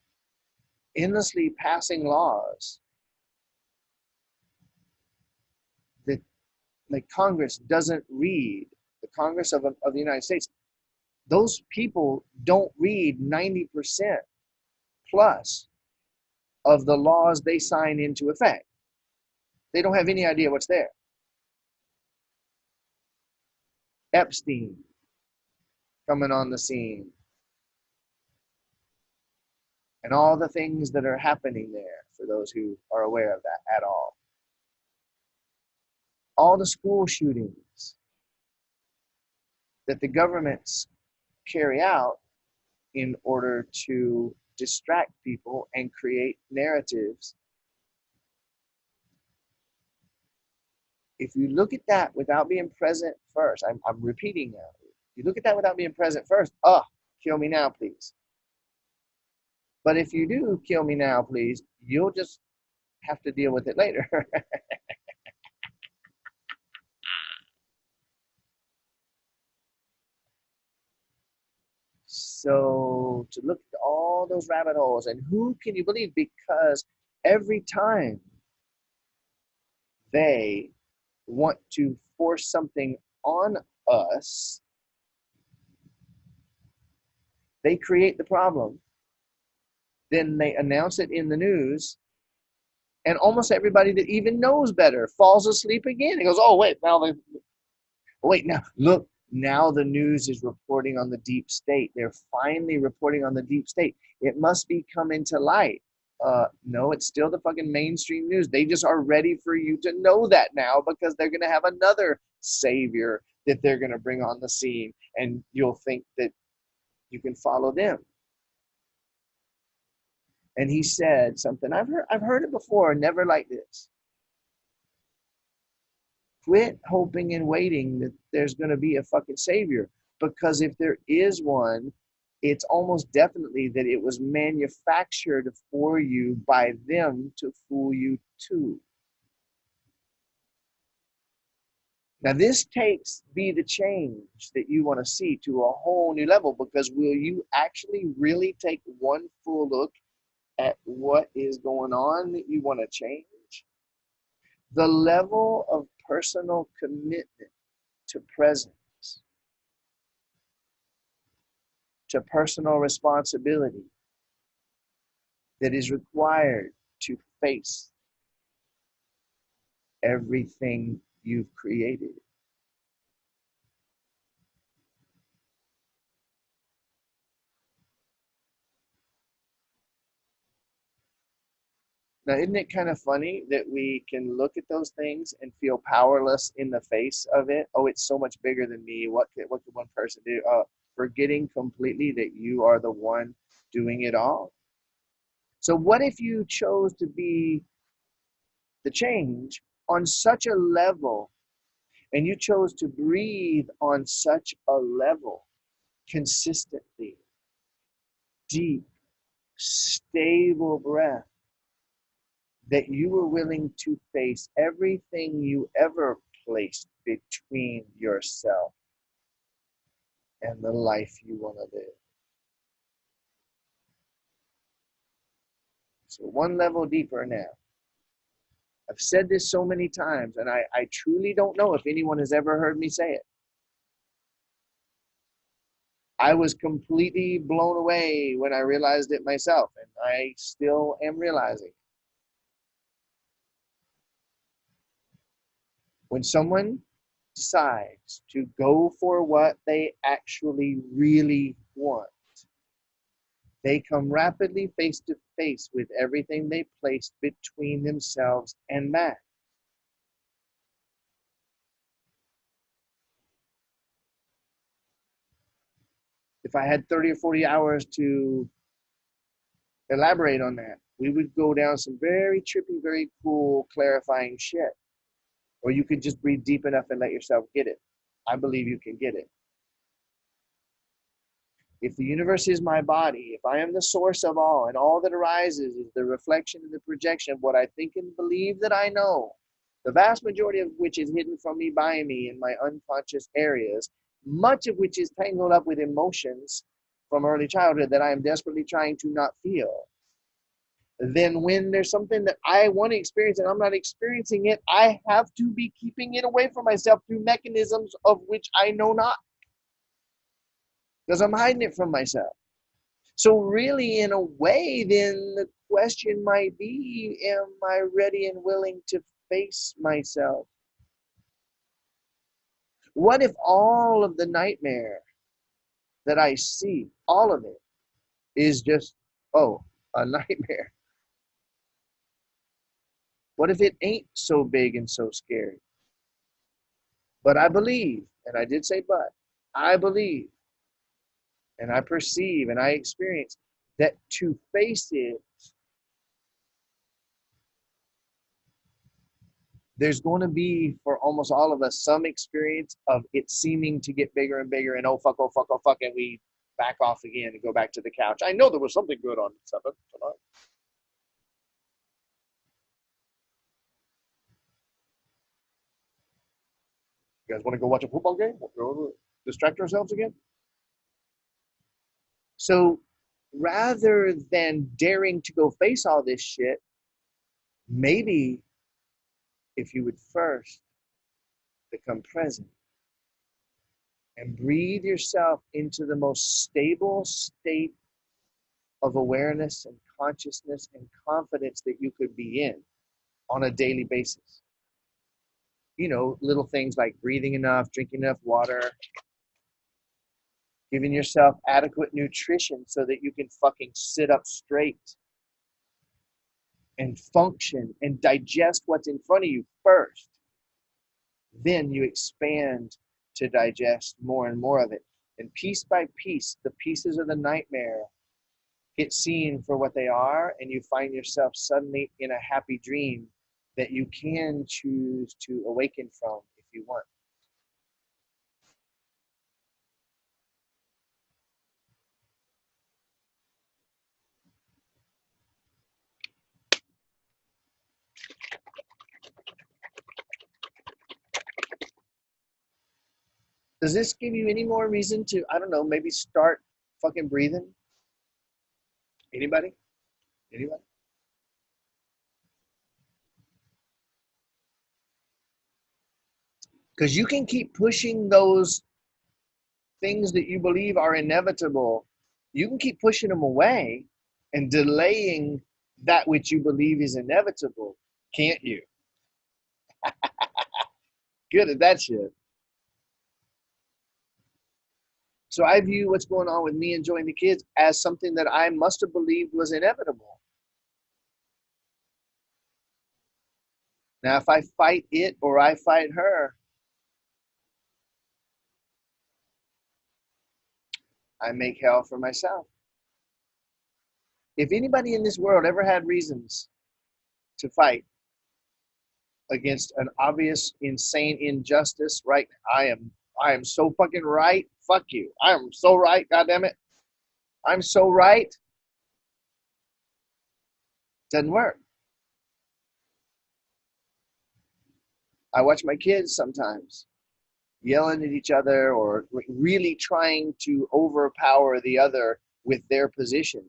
endlessly passing laws that like Congress doesn't read, the Congress of the United States, those people don't read 90% plus of the laws they sign into effect. They don't have any idea what's there. Epstein coming on the scene. and all the things that are happening there, for those who are aware of that at all the school shootings that the governments carry out in order to distract people and create narratives. If you look at that without being present first, I'm repeating now. You look at that without being present first, kill me now, please. But if you do kill me now, please, you'll just have to deal with it later. So to look at all those rabbit holes, and who can you believe? Because every time they want to force something on us, they create the problem, then they announce it in the news, and almost everybody that even knows better falls asleep again. It goes, oh wait, now look, now the news is reporting on the deep state. They're finally reporting on the deep state. It must be coming to light. No, it's still the fucking mainstream news. They just are ready for you to know that now, because they're going to have another savior that they're going to bring on the scene, and you'll think that you can follow them. And he said something, I've heard it before, never like this. Quit hoping and waiting that there's going to be a fucking savior, because if there is one, it's almost definitely that it was manufactured for you by them to fool you too. Now this takes be the change that you want to see to a whole new level, because will you actually really take one full look at what is going on that you want to change? The level of personal commitment to presence, to personal responsibility that is required to face everything you've created. Now, isn't it kind of funny that we can look at those things and feel powerless in the face of it? Oh, it's so much bigger than me. What could one person do? Forgetting completely that you are the one doing it all. So what if you chose to be the change on such a level, and you chose to breathe on such a level consistently, deep, stable breath, that you were willing to face everything you ever placed between yourself and the life you want to live. So one level deeper now. I've said this so many times, and I truly don't know if anyone has ever heard me say it. I was completely blown away when I realized it myself, and I still am realizing it. When someone decides to go for what they actually really want, they come rapidly face to face with everything they placed between themselves and that. If I had 30 or 40 hours to elaborate on that, we would go down some very trippy, very cool, clarifying shit. Or you could just breathe deep enough and let yourself get it. I believe you can get it. If the universe is my body, if I am the source of all, and all that arises is the reflection and the projection of what I think and believe that I know, the vast majority of which is hidden from me by me in my unconscious areas, much of which is tangled up with emotions from early childhood that I am desperately trying to not feel, then when there's something that I want to experience and I'm not experiencing it, I have to be keeping it away from myself through mechanisms of which I know not, because I'm hiding it from myself. So really, in a way, then the question might be, am I ready and willing to face myself? What if all of the nightmare that I see, all of it, is just, oh, a nightmare. What if it ain't so big and so scary? But I believe, and I did say but, I believe and I perceive and I experience that to face it, there's going to be for almost all of us some experience of it seeming to get bigger and bigger, and oh fuck, and we back off again and go back to the couch. I know there was something good on 7th tonight. You guys want to go watch a football game? Distract ourselves again? So rather than daring to go face all this shit, maybe if you would first become present and breathe yourself into the most stable state of awareness and consciousness and confidence that you could be in on a daily basis. You know, little things like breathing enough, drinking enough water, giving yourself adequate nutrition so that you can fucking sit up straight and function and digest what's in front of you first. Then you expand to digest more and more of it. And piece by piece, the pieces of the nightmare get seen for what they are, and you find yourself suddenly in a happy dream that you can choose to awaken from if you want. Does this give you any more reason to, I don't know, maybe start fucking breathing? Anybody? Anybody? Because you can keep pushing those things that you believe are inevitable. You can keep pushing them away and delaying that which you believe is inevitable, can't you? Good at that shit. So I view what's going on with me enjoying the kids as something that I must have believed was inevitable. Now, if I fight it or I fight her, I make hell for myself. If anybody in this world ever had reasons to fight against an obvious, insane injustice, right? I am so fucking right. Fuck you. I am so right. God damn it. I'm so right. Doesn't work. I watch my kids sometimes yelling at each other or really trying to overpower the other with their position.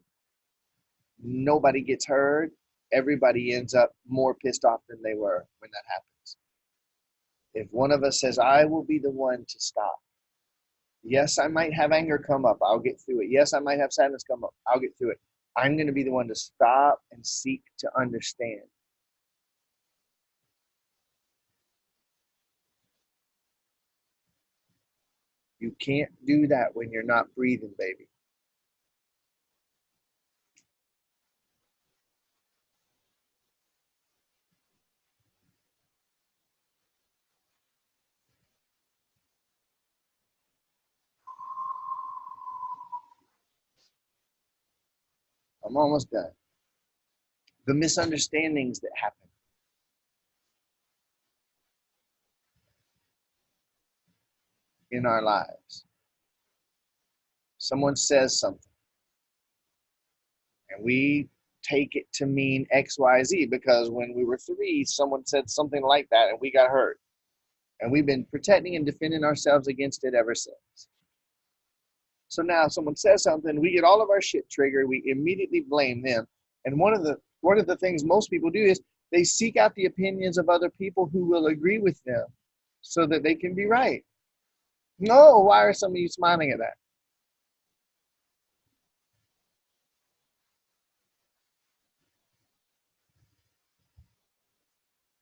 Nobody gets heard. Everybody ends up more pissed off than they were when that happens. If one of us says, I will be the one to stop. Yes, I might have anger come up. I'll get through it. Yes, I might have sadness come up. I'll get through it. I'm going to be the one to stop and seek to understand. You can't do that when you're not breathing, baby. I'm almost done. The misunderstandings that happen in our lives. Someone says something, and we take it to mean XYZ because when we were 3, someone said something like that and we got hurt. And we've been protecting and defending ourselves against it ever since. So now someone says something, we get all of our shit triggered, we immediately blame them. And one of the things most people do is they seek out the opinions of other people who will agree with them so that they can be right. No, why are some of you smiling at that?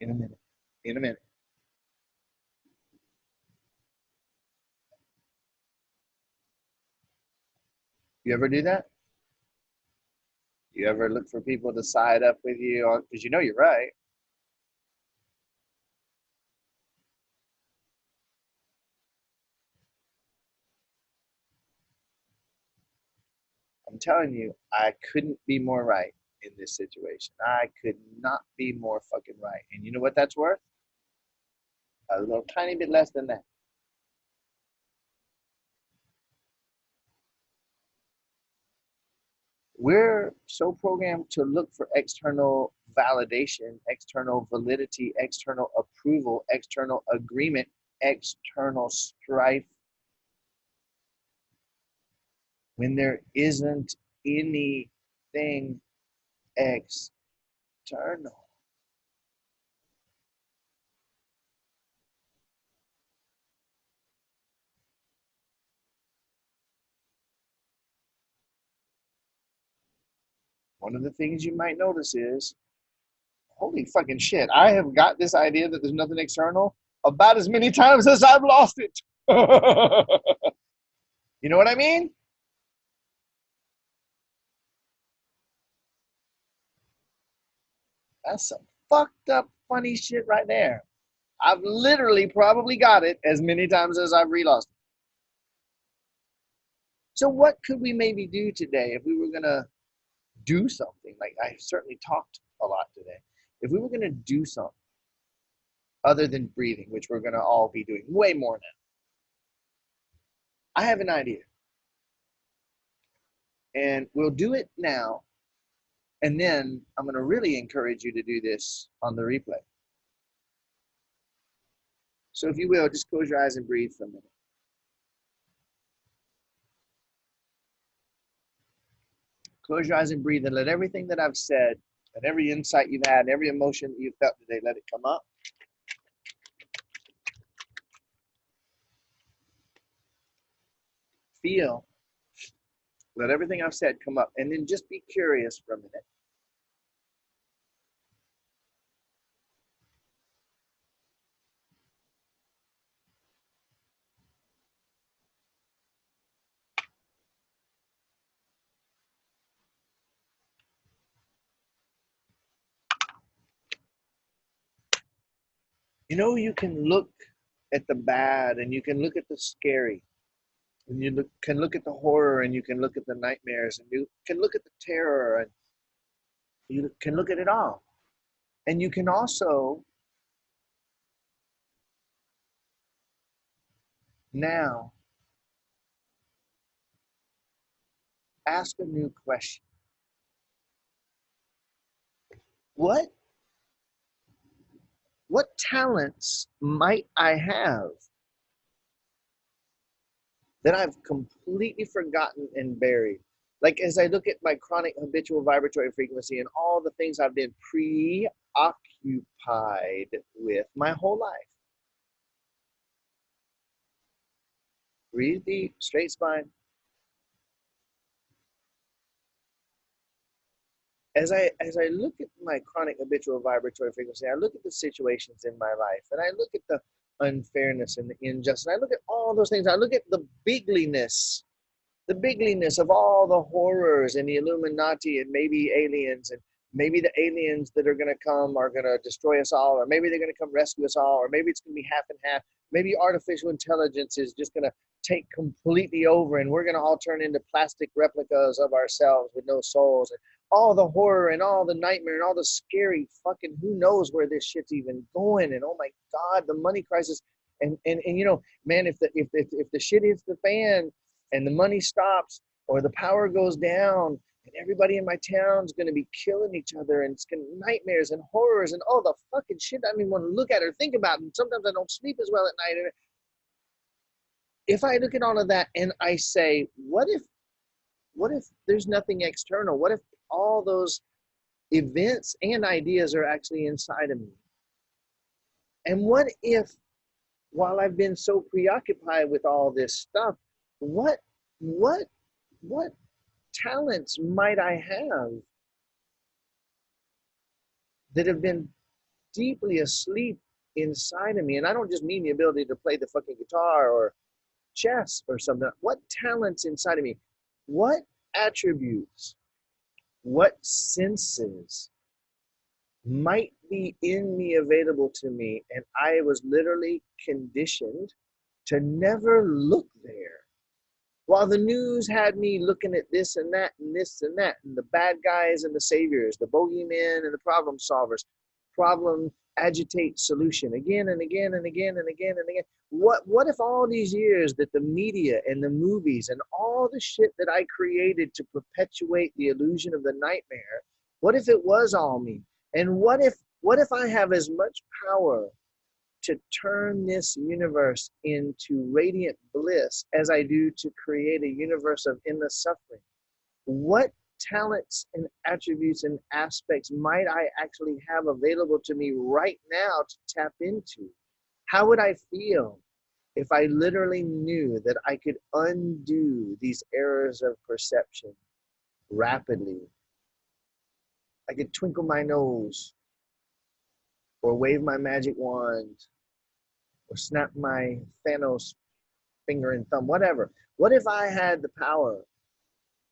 In a minute. In a minute. You ever do that? You ever look for people to side up with you on because you know you're right? I'm telling you, I couldn't be more right in this situation. I could not be more fucking right. And you know what that's worth? A little tiny bit less than that. We're so programmed to look for external validation, external validity, external approval, external agreement, external strife when there isn't anything external. One of the things you might notice is, holy fucking shit, I have got this idea that there's nothing external about as many times as I've lost it. You know what I mean? That's some fucked up funny shit right there. I've literally probably got it as many times as I've relost it. So what could we maybe do today if we were gonna do something? Like I certainly talked a lot today. If we were gonna do something other than breathing, which we're gonna all be doing way more now, I have an idea. And we'll do it now. And then I'm gonna really encourage you to do this on the replay. So if you will, just close your eyes and breathe for a minute. Close your eyes and breathe and let everything that I've said and every insight you've had, every emotion that you've felt today, let it come up. Feel, let everything I've said come up, and then just be curious for a minute. You know, you can look at the bad and you can look at the scary, and can look at the horror, and you can look at the nightmares, and you can look at the terror, and you can look at it all. And you can also now ask a new question. What what talents might I have that I've completely forgotten and buried? Like as I look at my chronic habitual vibratory frequency and all the things I've been preoccupied with my whole life. Breathe deep, straight spine. As I look at my chronic habitual vibratory frequency, I look at the situations in my life, and I look at the unfairness and the injustice. And I look at all those things. I look at the bigliness of all the horrors and the Illuminati and maybe aliens, and maybe the aliens that are going to come are going to destroy us all, or maybe they're going to come rescue us all, or maybe it's going to be half and half. Maybe artificial intelligence is just going to take completely over, and we're going to all turn into plastic replicas of ourselves with no souls. And all the horror and all the nightmare and all the scary fucking who knows where this shit's even going. And oh my God, the money crisis. And you know, man, if the shit hits the fan and the money stops or the power goes down and everybody in my town's going to be killing each other, and it's going to nightmares and horrors and all the fucking shit I don't even want to look at or think about. And sometimes I don't sleep as well at night. And if I look at all of that and I say, what if there's nothing external? What if all those events and ideas are actually inside of me? And what if, while I've been so preoccupied with all this stuff, what what what talents might I have that have been deeply asleep inside of me? And I don't just mean the ability to play the fucking guitar or chess or something. What talents inside of me? What attributes What senses might be in me available to me, and I was literally conditioned to never look there. While the news had me looking at this and that and this and that, and the bad guys and the saviors, the bogeymen and the problem solvers, problem agitate solution again and again and again and again and again. What if all these years that the media and the movies and all the shit that I created to perpetuate the illusion of the nightmare, what if it was all me? And what if I have as much power to turn this universe into radiant bliss as I do to create a universe of endless suffering? What talents and attributes and aspects might I actually have available to me right now to tap into? How would I feel if I literally knew that I could undo these errors of perception rapidly? I could twinkle my nose or wave my magic wand or snap my Thanos finger and thumb, whatever. What if I had the power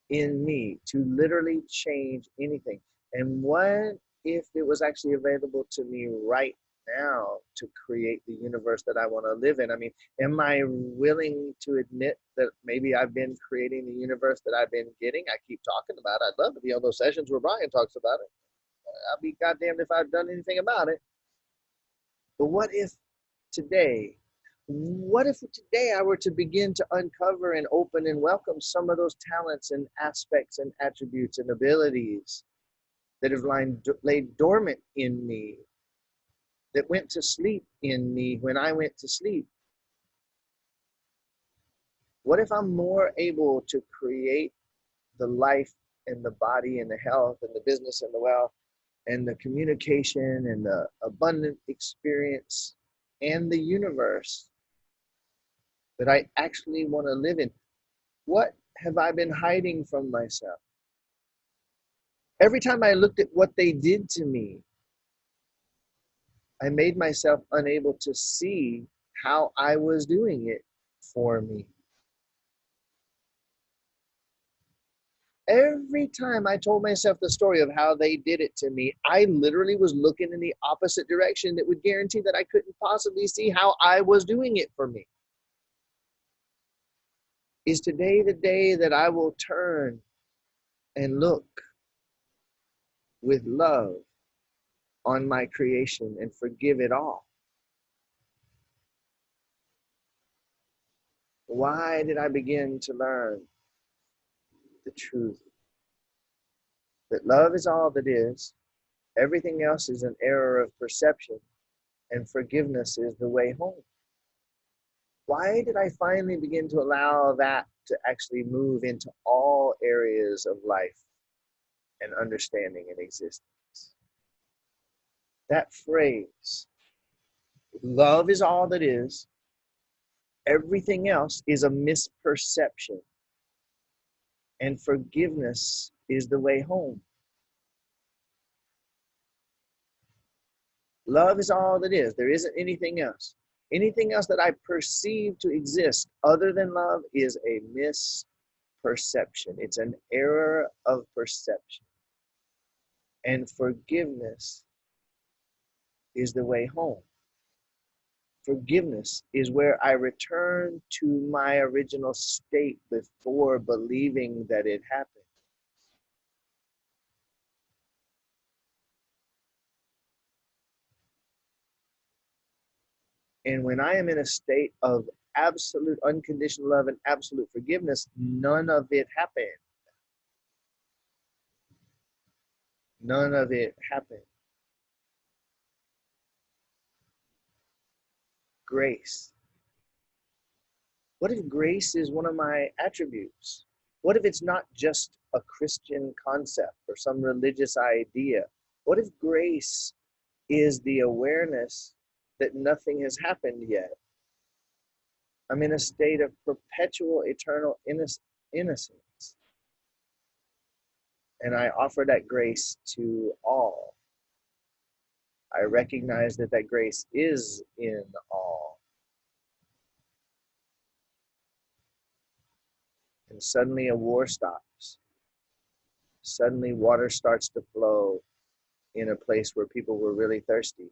in me to literally change anything? And what if it was actually available to me right now to create the universe that I want to live in? I mean, am I willing to admit that maybe I've been creating the universe that I've been getting? I keep talking about it. I'd love to be on those sessions where Brian talks about it. I'll be goddamned if I've done anything about it. But today, what if today I were to begin to uncover and open and welcome some of those talents and aspects and attributes and abilities that have laid dormant in me, that went to sleep in me when I went to sleep? What if I'm more able to create the life and the body and the health and the business and the wealth and the communication and the abundant experience and the universe that I actually want to live in? What have I been hiding from myself? Every time I looked at what they did to me, I made myself unable to see how I was doing it for me. Every time I told myself the story of how they did it to me, I literally was looking in the opposite direction that would guarantee that I couldn't possibly see how I was doing it for me. Is today the day that I will turn and look with love on my creation and forgive it all? Why did I begin to learn the truth that love is all that is, everything else is an error of perception, and forgiveness is the way home? Why did I finally begin to allow that to actually move into all areas of life and understanding and existence? That phrase, love is all that is, everything else is a misperception, and forgiveness is the way home. Love is all that is. There isn't anything else. Anything else that I perceive to exist other than love is a misperception. It's an error of perception. And forgiveness is the way home. Forgiveness is where I return to my original state before believing that it happened. And when I am in a state of absolute unconditional love and absolute forgiveness, none of it happened. None of it happened. Grace. What if grace is one of my attributes? What if it's not just a Christian concept or some religious idea? What if grace is the awareness that nothing has happened yet? I'm in a state of perpetual, eternal innocence. And I offer that grace to all. I recognize that that grace is in all. And suddenly a war stops. Suddenly water starts to flow in a place where people were really thirsty.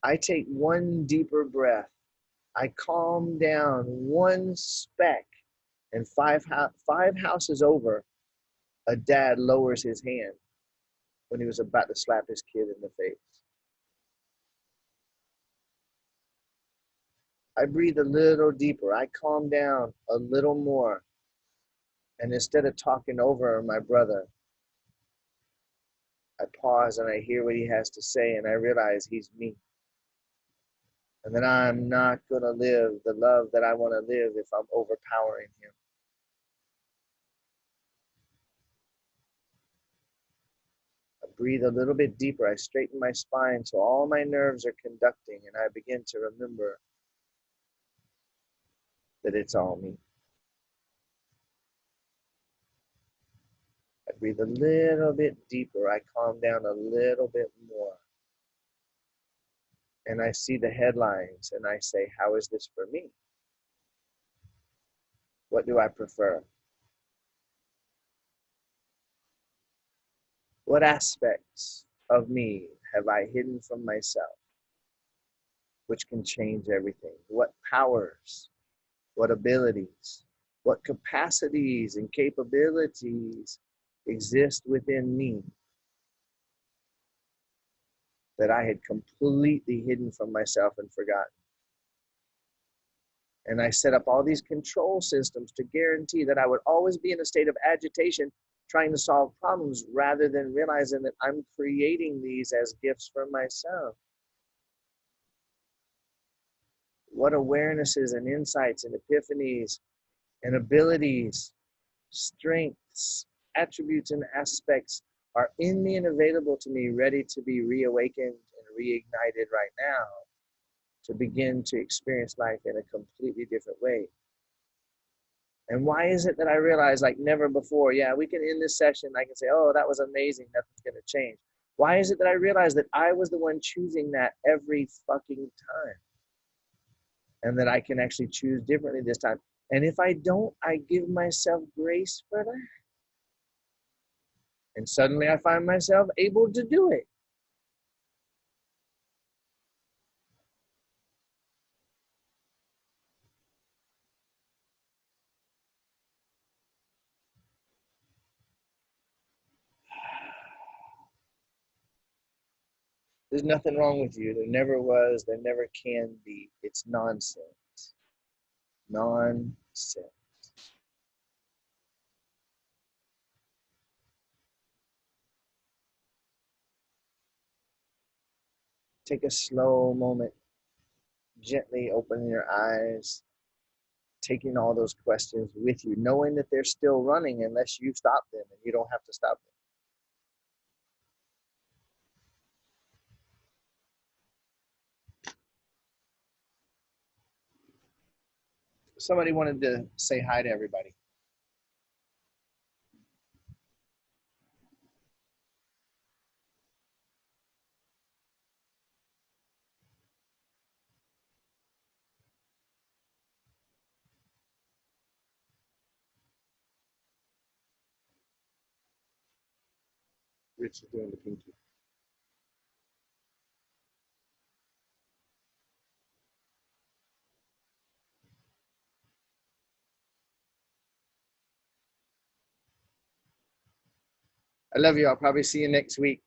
I take one deeper breath. I calm down one speck, and five houses over, a dad lowers his hand when he was about to slap his kid in the face. I breathe a little deeper. I calm down a little more. And instead of talking over my brother, I pause and I hear what he has to say, and I realize he's me. And that I'm not going to live the love that I want to live if I'm overpowering him. I breathe a little bit deeper. I straighten my spine so all my nerves are conducting, and I begin to remember that it's all me. I breathe a little bit deeper. I calm down a little bit more. And I see the headlines and I say, how is this for me? What do I prefer? What aspects of me have I hidden from myself, which can change everything? What powers, what abilities, what capacities and capabilities exist within me that I had completely hidden from myself and forgotten? And I set up all these control systems to guarantee that I would always be in a state of agitation trying to solve problems rather than realizing that I'm creating these as gifts for myself. What awarenesses and insights and epiphanies and abilities, strengths, attributes, and aspects are in me and available to me, ready to be reawakened and reignited right now to begin to experience life in a completely different way. And why is it that I realize like never before, yeah, we can end this session, I can say, oh, that was amazing, nothing's going to change. Why is it that I realize that I was the one choosing that every fucking time? And that I can actually choose differently this time. And if I don't, I give myself grace for that. And suddenly I find myself able to do it. There's nothing wrong with you. There never was. There never can be. It's nonsense. Nonsense. Take a slow moment. Gently open your eyes. Taking all those questions with you, knowing that they're still running unless you stop them, and you don't have to stop them. Somebody wanted to say hi to everybody. Rich is doing the pinky. I love you. I'll probably see you next week.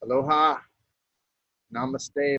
Aloha. Namaste.